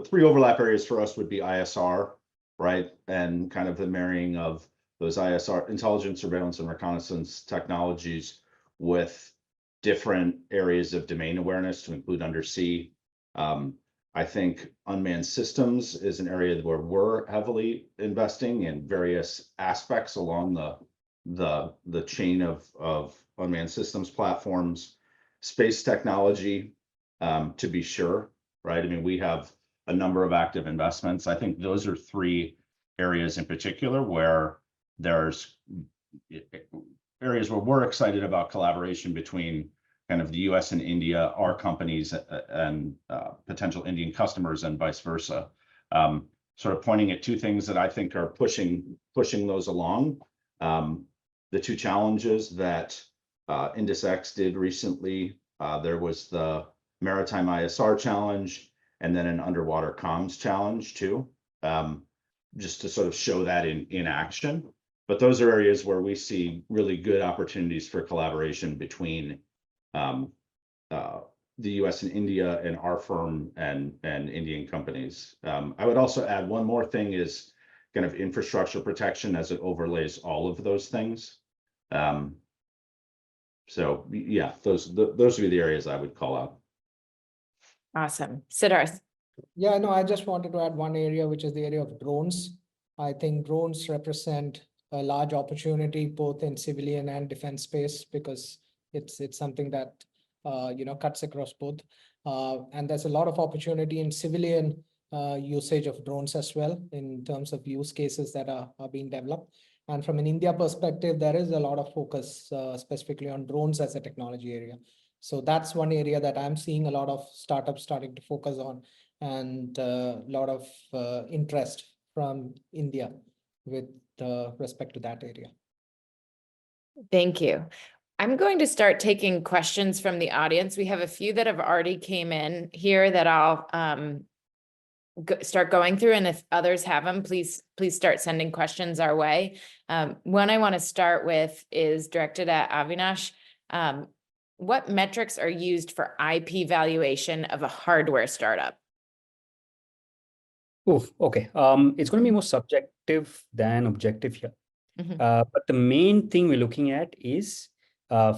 3 overlap areas for us would be ISR, right? And kind of the marrying of those ISR, intelligence, surveillance, and reconnaissance technologies with different areas of domain awareness to include undersea. I think unmanned systems is an area where we're heavily investing in various aspects along the chain of unmanned systems platforms, space technology, to be sure. Right. I mean, we have a number of active investments. I think those are 3 areas in particular where there's areas where we're excited about collaboration between kind of the US and India, our companies and potential Indian customers and vice versa. Sort of pointing at 2 things that I think are pushing those along. The 2 challenges that INDUS did recently, there was the Maritime ISR challenge, and then an underwater comms challenge too, just to sort of show that in action. But those are areas where we see really good opportunities for collaboration between the US and India and our firm and Indian companies. I would also add one more thing is kind of infrastructure protection as it overlays all of those things. So yeah, those would be the areas I would call out. Awesome. Sidharth. Yeah, no, I just wanted to add one area, which is the area of drones. I think drones represent a large opportunity both in civilian and defense space, because it's something that you know, cuts across both. And there's a lot of opportunity in civilian usage of drones as well, in terms of use cases that are being developed. And from an India perspective, there is a lot of focus specifically on drones as a technology area. So that's one area that I'm seeing a lot of startups starting to focus on, and a lot of interest from India with respect to that area. Thank you. I'm going to start taking questions from the audience. We have a few that have already came in here that I'll start going through, and if others have them, please start sending questions our way. One I want to start with is directed at Avinash. What metrics are used for IP valuation of a hardware startup? Oh, okay. It's going to be more subjective than objective here. Mhm. But the main thing we're looking at is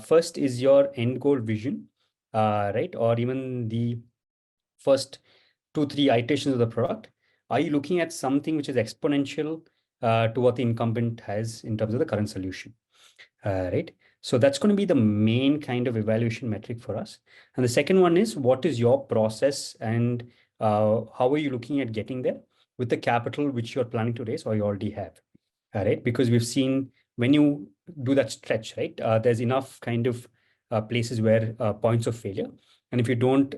first is your end goal vision, right? Or even the first 2-3 iterations of the product. Are you looking at something which is exponential to what the incumbent has in terms of the current solution? Right? So that's going to be the main kind of evaluation metric for us. And the second one is, what is your process and how are you looking at getting there with the capital which you're planning to raise or you already have? Right? Because we've seen when you do that stretch, right? There's enough kind of places where points of failure. And if you don't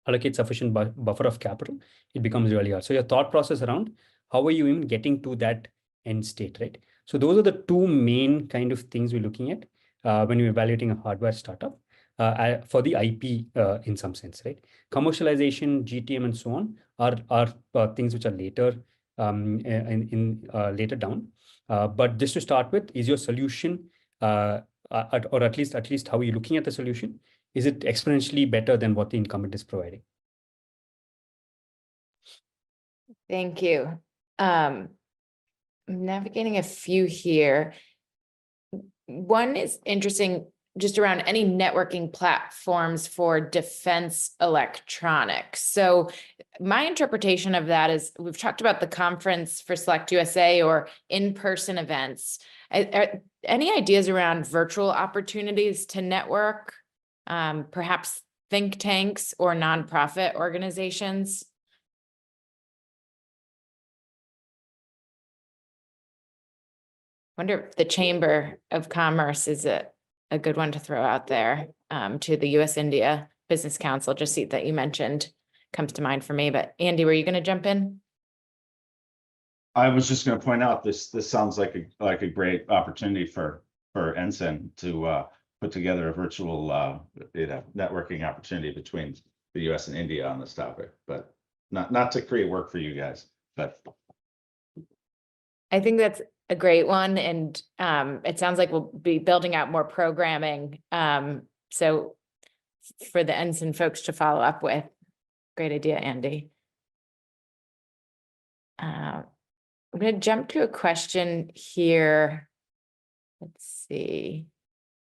allocate sufficient buffer of capital, it becomes really hard. So your thought process around how are you even getting to that end state, right? So those are the two main kind of things we're looking at when you're evaluating a hardware startup for the IP in some sense, right? Commercialization, GTM, and so on are things which are later later down. But just to start with, is your solution or at least how are you looking at the solution? Is it exponentially better than what the incumbent is providing? Thank you. I'm navigating a few here. One is interesting, just around any networking platforms for defense electronics. So my interpretation of that is we've talked about the conference for SelectUSA or in-person events. Any ideas around virtual opportunities to network, perhaps think tanks or nonprofit organizations? Wonder if the Chamber of Commerce is a good one to throw out there to the US-India Business Council, just that you mentioned comes to mind for me. But Andy, were you going to jump in? I was just going to point out this sounds like a great opportunity for Ensign to put together a virtual networking opportunity between the US and India on this topic, but not to create work for you guys, but I think that's a great one. And it sounds like we'll be building out more programming. So for the Ensign folks to follow up with. Great idea, Andy. I'm going to jump to a question here. Let's see.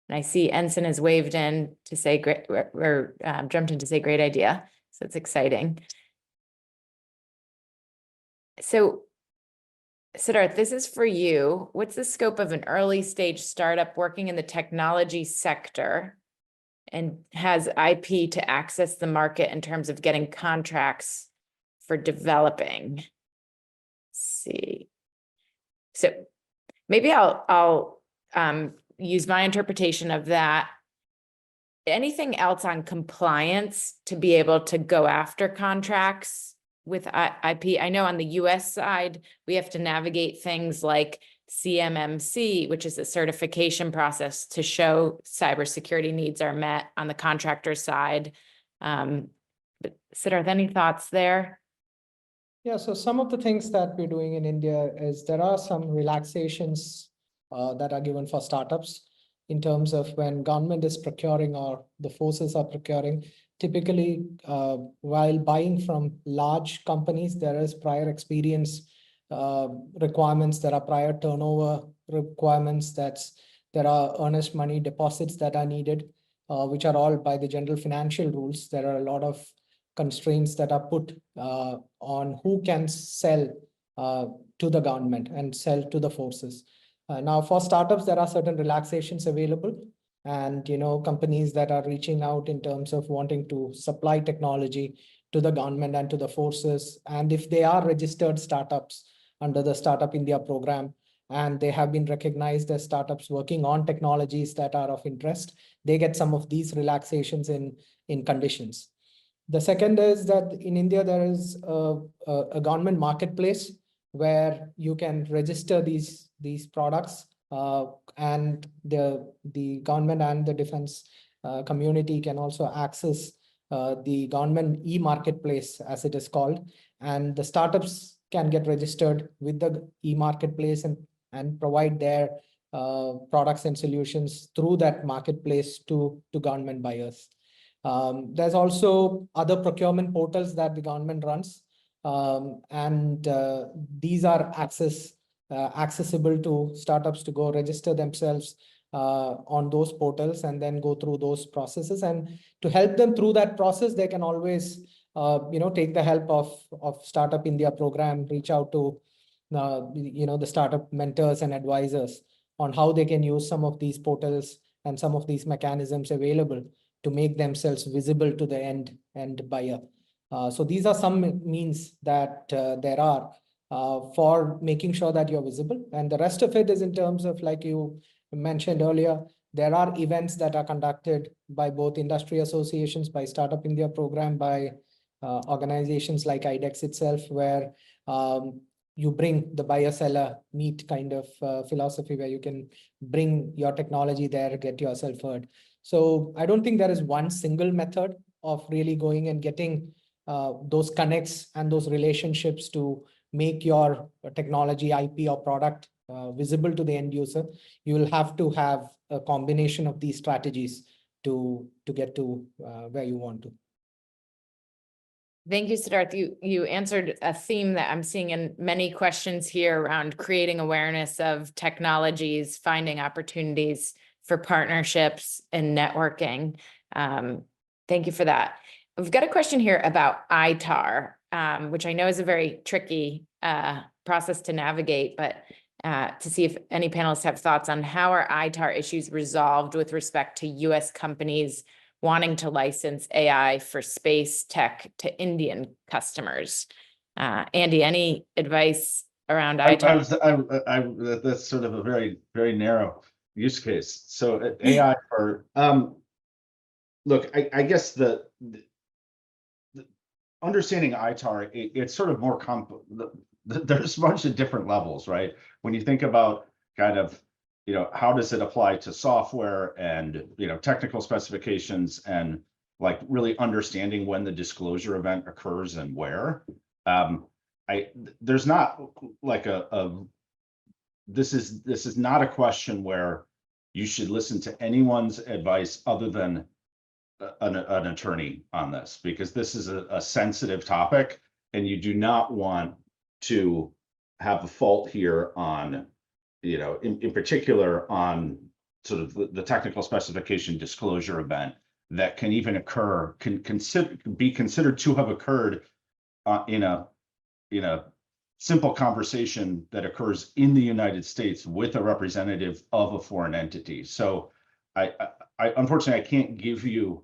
And I see Ensign has waved in to say great, or jumped in to say great idea. So it's exciting. So Sidharth, this is for you. What's the scope of an early stage startup working in the technology sector and has IP to access the market in terms of getting contracts for developing? Let's see. So maybe I'll use my interpretation of that. Anything else on compliance to be able to go after contracts with IP? I know on the US side, we have to navigate things like CMMC, which is a certification process to show cybersecurity needs are met on the contractor side. But Sidharth, any thoughts there? Yeah, so some of the things that we're doing in India is there are some relaxations that are given for startups in terms of when government is procuring or the forces are procuring. Typically, while buying from large companies, there is prior experience requirements, there are prior turnover requirements, there are earnest money deposits that are needed, which are all by the general financial rules. There are a lot of constraints that are put on who can sell to the government and sell to the forces. Now, for startups, there are certain relaxations available, and companies that are reaching out in terms of wanting to supply technology to the government and to the forces. And if they are registered startups under the Startup India program, and they have been recognized as startups working on technologies that are of interest, they get some of these relaxations in conditions. The second is that in India, there is a government marketplace where you can register these products and the government and the defense community can also access the government e-marketplace, as it is called, and the startups can get registered with the e-marketplace and provide their products and solutions through that marketplace to government buyers. There's also other procurement portals that the government runs, and these are accessible to startups to go register themselves on those portals and then go through those processes. And to help them through that process, they can always take the help of Startup India program, reach out to the startup mentors and advisors on how they can use some of these portals and some of these mechanisms available to make themselves visible to the end buyer. So these are some means that there are for making sure that you're visible. And the rest of it is in terms of, like you mentioned earlier, there are events that are conducted by both industry associations, by Startup India program, by organizations like IDEX itself, where you bring the buyer-seller meet kind of philosophy, where you can bring your technology there, get yourself heard. So I don't think there is one single method of really going and getting those connects and those relationships to make your technology, IP, or product visible to the end user. You will have to have a combination of these strategies to get to where you want to. Thank you, Sidharth. You answered a theme that I'm seeing in many questions here around creating awareness of technologies, finding opportunities for partnerships and networking. Thank you for that. We've got a question here about ITAR, which I know is a very tricky process to navigate, but to see if any panelists have thoughts on how are ITAR issues resolved with respect to US companies wanting to license AI for space tech to Indian customers. Andy, any advice around ITAR? That's sort of a very, very narrow use case. So AI for, look, I guess the understanding ITAR, it's sort of more there's a bunch of different levels, right? When you think about kind of, how does it apply to software and, technical specifications and like really understanding when the disclosure event occurs and where. There's not like this is not a question where you should listen to anyone's advice other than an attorney on this, because this is a sensitive topic and you do not want to have a fault here on, in particular on sort of the technical specification disclosure event that can even occur, can be considered to have occurred in a simple conversation that occurs in the United States with a representative of a foreign entity. So I unfortunately, I can't give you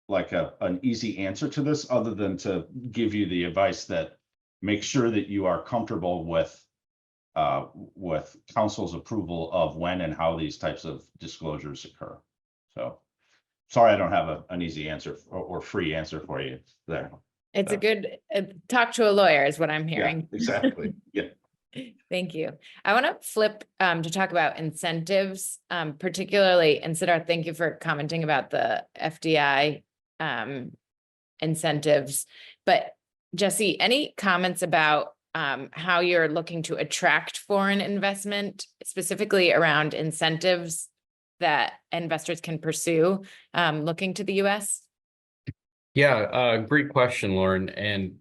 like an easy answer to this other than to give you the advice that make sure that you are comfortable with council's approval of when and how these types of disclosures occur. So sorry, I don't have an easy answer or free answer for you there. It's a good talk to a lawyer is what I'm hearing. Yeah, exactly. Yeah. Thank you. I want to flip to talk about incentives, particularly, and Sidharth, thank you for commenting about the FDI incentives. But Jesse, any comments about how you're looking to attract foreign investment, specifically around incentives that investors can pursue looking to the US? Yeah, great question, Lauren. And,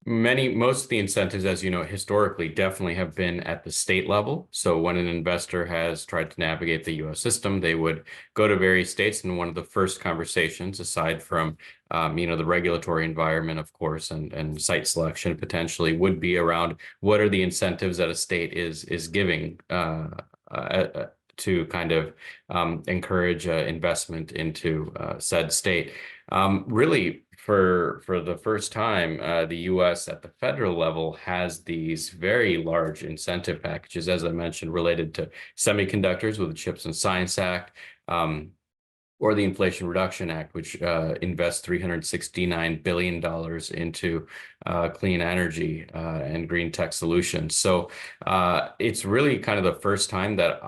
most of the incentives, as you know, historically definitely have been at the state level. So when an investor has tried to navigate the US system, they would go to various states. And one of the first conversations, aside from, the regulatory environment, of course, and site selection potentially, would be around what are the incentives that a state is giving to kind of encourage investment into said state. Really, for the first time, the U.S. at the federal level has these very large incentive packages, as I mentioned, related to semiconductors with the CHIPS and Science Act, or the Inflation Reduction Act, which invests $369 billion into clean energy and green tech solutions. So it's really kind of the first time that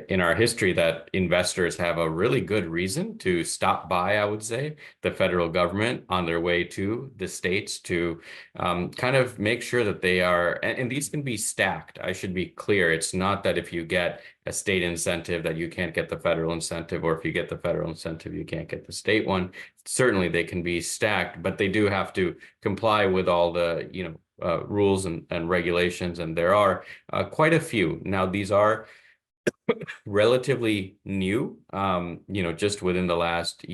in our history that investors have a really good reason to stop by, I would say, the federal government on their way to the states to kind of make sure that they are, and these can be stacked. I should be clear. It's not that if you get a state incentive that you can't get the federal incentive, or if you get the federal incentive, you can't get the state one. Certainly they can be stacked, but they do have to comply with all the, rules and regulations. And there are quite a few. Now, these are relatively new, just within the last,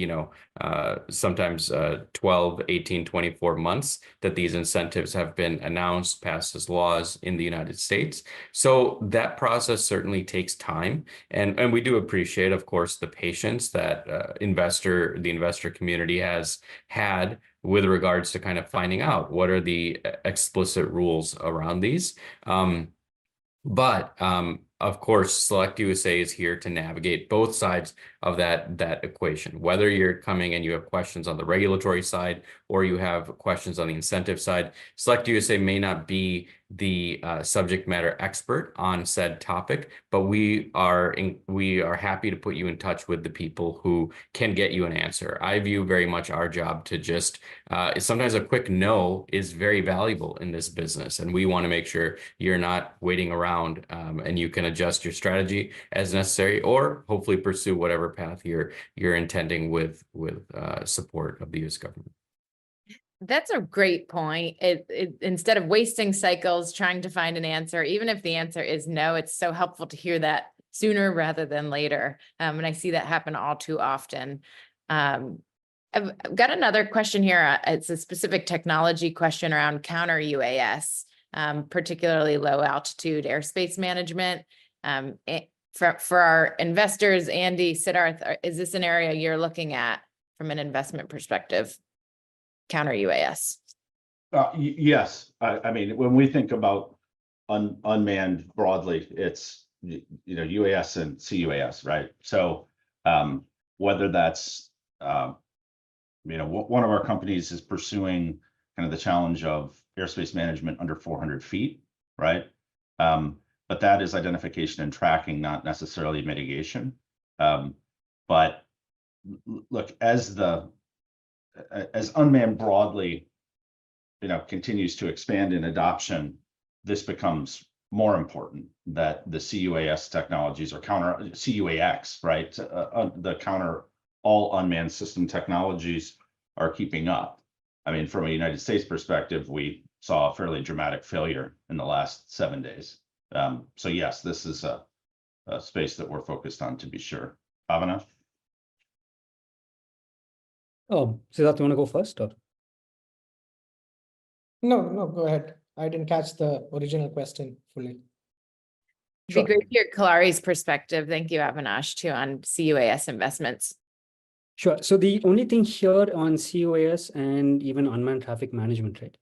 sometimes 12, 18, 24 months that these incentives have been announced, passed as laws in the United States. So that process certainly takes time. And we do appreciate, of course, the patience that the investor community has had with regards to kind of finding out what are the explicit rules around these. But of course, SelectUSA is here to navigate both sides of that equation. Whether you're coming and you have questions on the regulatory side or you have questions on the incentive side, SelectUSA may not be the subject matter expert on said topic, but we are happy to put you in touch with the people who can get you an answer. I view very much our job to just sometimes a quick no is very valuable in this business, and we want to make sure you're not waiting around and you can adjust your strategy as necessary, or hopefully pursue whatever path you're intending with support of the U.S. government. That's a great point. Instead of wasting cycles trying to find an answer, even if the answer is no, it's so helpful to hear that sooner rather than later. And I see that happen all too often. I've got another question here. It's a specific technology question around counter UAS, particularly low altitude airspace management. For our investors, Andy, Sidharth, is this an area you're looking at from an investment perspective? Counter UAS. Yes, I mean, when we think about unmanned broadly, it's UAS and CUAS, right? So whether that's one of our companies is pursuing kind of the challenge of airspace management under 400 feet, right? But that is identification and tracking, not necessarily mitigation. But look, as unmanned broadly, continues to expand in adoption, this becomes more important that the CUAS technologies or counter CUAX, right? The counter all unmanned system technologies are keeping up. I mean, from a United States perspective, we saw a fairly dramatic failure in the last 7 days. So yes, this is a space that we're focused on, to be sure. Avinash? Oh, Sidharth, you want to go first, or? No, go ahead. I didn't catch the original question fully. It'd be great to hear Kalaari's perspective. Thank you, Avinash, too, on CUAS investments. Sure. So the only thing here on CUAS and even unmanned traffic management, right?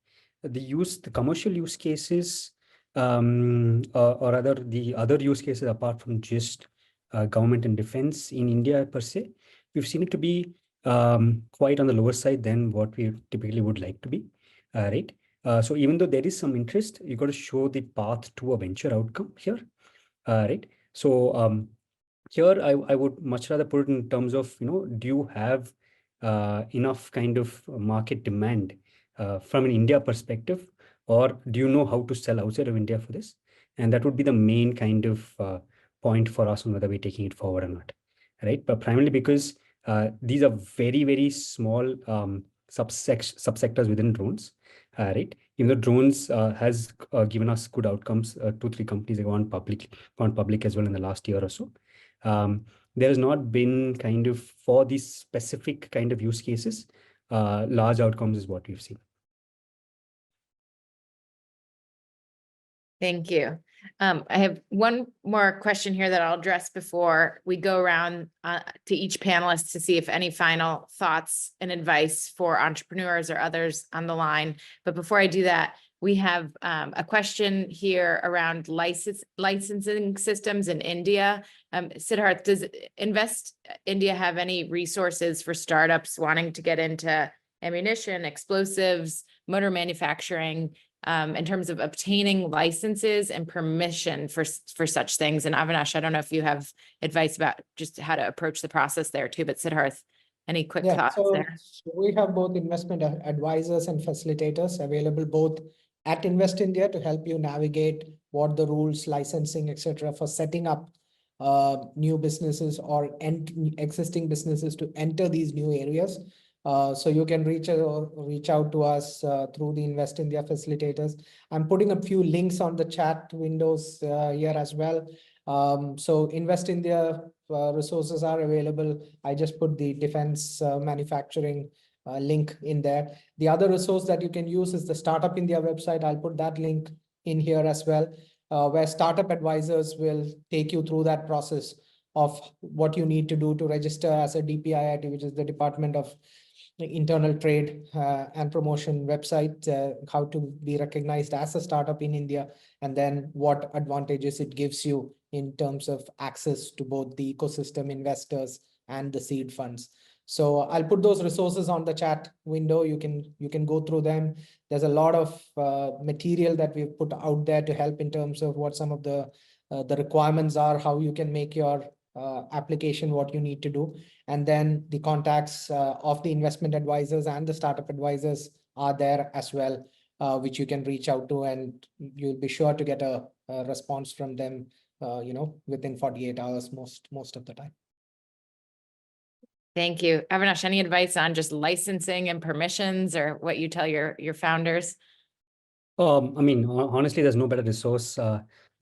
The commercial use cases, or rather the other use cases apart from just government and defense in India per se, we've seen it to be quite on the lower side than what we typically would like to be, right? So even though there is some interest, you got to show the path to a venture outcome here, right? So here I would much rather put it in terms of, do you have enough kind of market demand from an India perspective, or do you know how to sell outside of India for this? And that would be the main kind of point for us on whether we're taking it forward or not, right? But primarily because these are very, very small subsectors within drones, right? Even though drones has given us good outcomes, 2-3 companies have gone public as well in the last year or so. There has not been kind of, for these specific kind of use cases, large outcomes is what we've seen. Thank you. I have one more question here that I'll address before we go around to each panelist to see if any final thoughts and advice for entrepreneurs or others on the line. But before I do that, We have a question here around licensing systems in India. Sidharth, does Invest India have any resources for startups wanting to get into ammunition, explosives, motor manufacturing, in terms of obtaining licenses and permission for such things? And Avinash, I don't know if you have advice about just how to approach the process there too, but Sidharth, any quick thoughts there? So we have both investment advisors and facilitators available both at Invest India to help you navigate what the rules, licensing, etc., for setting up new businesses or existing businesses to enter these new areas. So you can reach out to us through the Invest India facilitators. I'm putting a few links on the chat windows here as well. So Invest India resources are available. I just put the defense manufacturing link in there. The other resource that you can use is the Startup India website. I'll put that link in here as well, where startup advisors will take you through that process of what you need to do to register as a DPIIT, which is the Department of Internal Trade and Promotion website, how to be recognized as a startup in India, and then what advantages it gives you in terms of access to both the ecosystem investors and the seed funds. So I'll put those resources on the chat window. You can go through them. There's a lot of material that we've put out there to help in terms of what some of the requirements are, how you can make your application, what you need to do. And then the contacts of the investment advisors and the startup advisors are there as well, which you can reach out to, and you'll be sure to get a response from them, within 48 hours most of the time. Thank you. Avinash, any advice on just licensing and permissions, or what you tell your founders? I mean, honestly, there's no better resource,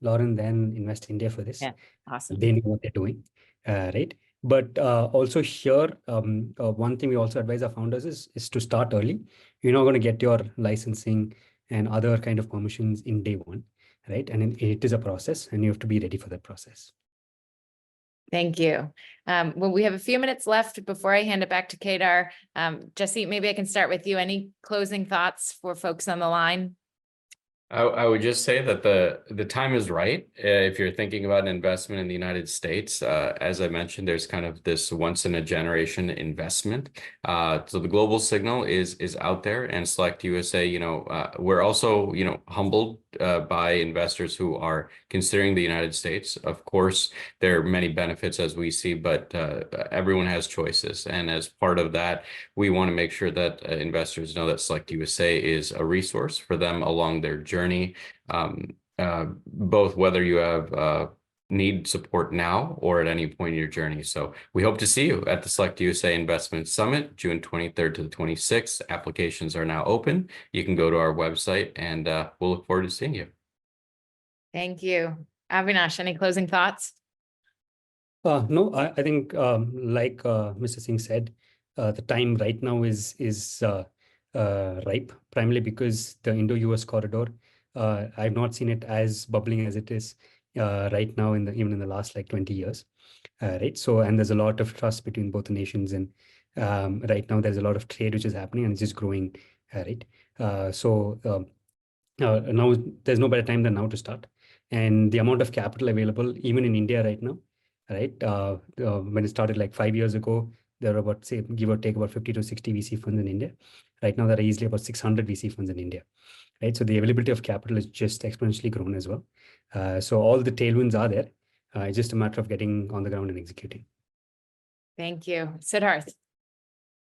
Lauren, than Invest India for this. Yeah, awesome. They know what they're doing, right? But also here, one thing we also advise our founders is to start early. You're not going to get your licensing and other kind of permissions in day one, right? And it is a process, and you have to be ready for that process. Thank you. Well, we have a few minutes left before I hand it back to Kedar. Jasjit, maybe I can start with you. Any closing thoughts for folks on the line? I would just say that the time is right. If you're thinking about an investment in the United States, as I mentioned, there's kind of this once in a generation investment. So the global signal is out there, and SelectUSA, we're also, humbled by investors who are considering the United States. Of course, there are many benefits as we see, but everyone has choices. And as part of that, we want to make sure that investors know that SelectUSA is a resource for them along their journey, both whether you have need support now or at any point in your journey. So we hope to see you at the SelectUSA Investment Summit, June 23rd to the 26th. Applications are now open. You can go to our website, and we'll look forward to seeing you. Thank you. Avinash, any closing thoughts? No, I think like Mr. Singh said, the time right now is ripe, primarily because the Indo-US corridor, I've not seen it as bubbling as it is right now even in the last 20 years, right? So, and there's a lot of trust between both the nations, and right now there's a lot of trade which is happening and it's just growing, right? So now there's no better time than now to start, and the amount of capital available even in India right now, right? When it started 5 years ago, there were about, say, give or take, about 50 to 60 VC funds in India. Right now, there are easily about 600 VC funds in India, right? So the availability of capital is just exponentially grown as well. So all the tailwinds are there. It's just a matter of getting on the ground and executing. Thank you. Sidharth.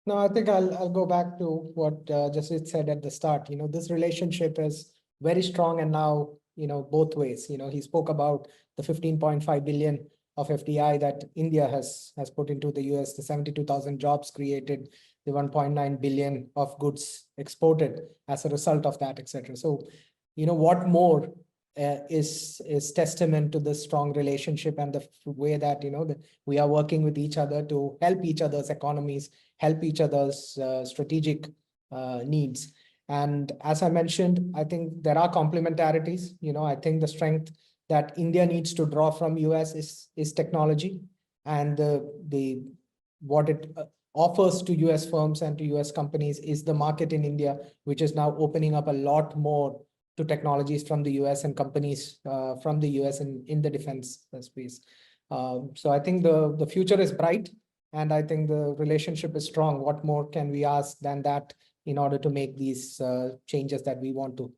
No, I think I'll go back to what Jasjit said at the start. This relationship is very strong, and now, both ways. He spoke about the 15.5 billion of FDI that India has put into the US, the 72,000 jobs created, the 1.9 billion of goods exported as a result of that, etc. So, what more is testament to this strong relationship and the way that, that we are working with each other to help each other's economies, help each other's strategic needs. And as I mentioned, I think there are complementarities. I think the strength that India needs to draw from US is technology, and what it offers to US firms and to US companies is the market in India, which is now opening up a lot more to technologies from the US and companies from the US in the defense space. So I think the future is bright, and I think the relationship is strong. What more can we ask than that in order to make these changes that we want to?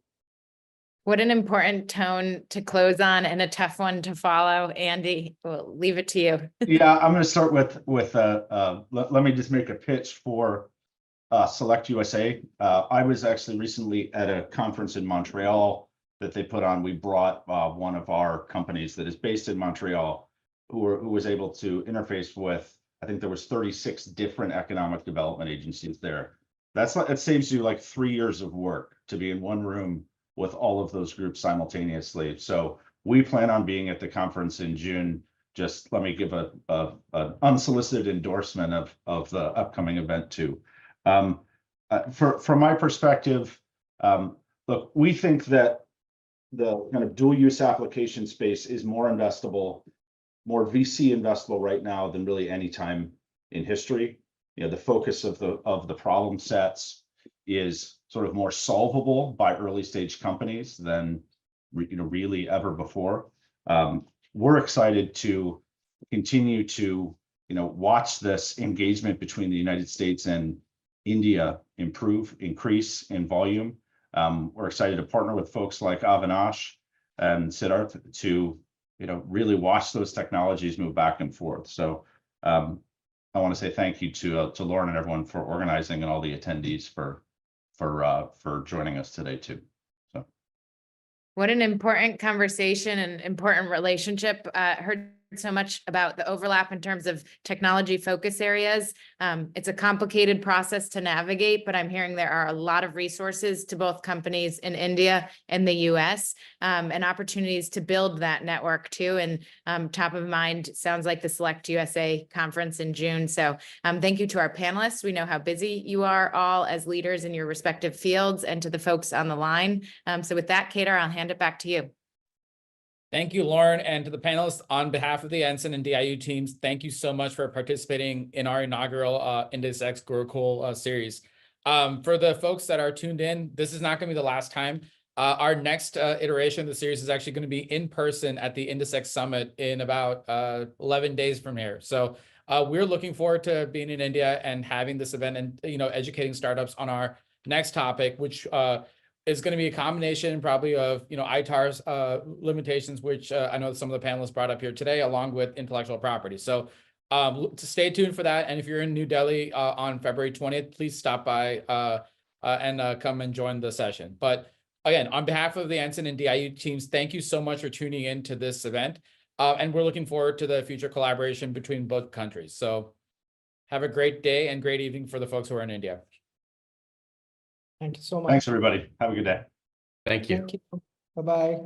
What an important tone to close on and a tough one to follow. Andy, we'll leave it to you. Yeah, I'm going to start with let me just make a pitch for SelectUSA. I was actually recently at a conference in Montreal that they put on. We brought one of our companies that is based in Montreal, who was able to interface with, I think there was 36 different economic development agencies there. It saves you like 3 years of work to be in one room with all of those groups simultaneously. So we plan on being at the conference in June. Just let me give an unsolicited endorsement of the upcoming event too. From my perspective, look, we think that the kind of dual use application space is more investable, more VC investable right now than really any time in history. You know, the focus of the problem sets is sort of more solvable by early stage companies than really ever before. We're excited to continue to watch this engagement between the United States and India increase in volume. We're excited to partner with folks like Avinash and Sidharth to really watch those technologies move back and forth. So I want to say thank you to Lauren and everyone for organizing, and all the attendees for joining us today too. So What an important conversation and important relationship. Heard so much about the overlap in terms of technology focus areas. It's a complicated process to navigate, but I'm hearing there are a lot of resources to both companies in India and the US, and opportunities to build that network too. And top of mind sounds like the SelectUSA conference in June. So thank you to our panelists. We know how busy you are all as leaders in your respective fields, and to the folks on the line. So with that, Kedar, I'll hand it back to you. Thank you, Lauren, and to the panelists on behalf of the Ensign and DIU teams, thank you so much for participating in our inaugural INDUS X Gurukul series. For the folks that are tuned in, this is not going to be the last time. Our next iteration of the series is actually going to be in person at the INDUS X Summit in about 11 days from here. So we're looking forward to being in India and having this event and educating startups on our next topic, which is going to be a combination probably of, ITAR's limitations, which I know some of the panelists brought up here today, along with intellectual property. So to stay tuned for that. And if you're in New Delhi on February 20th, please stop by and come and join the session. But again, on behalf of the Ensign and DIU teams, thank you so much for tuning in to this event. And we're looking forward to the future collaboration between both countries. So have a great day and great evening for the folks who are in India. Thank you so much. thanks, everybody. Have a good day. Thank you. Thank you. Bye-bye.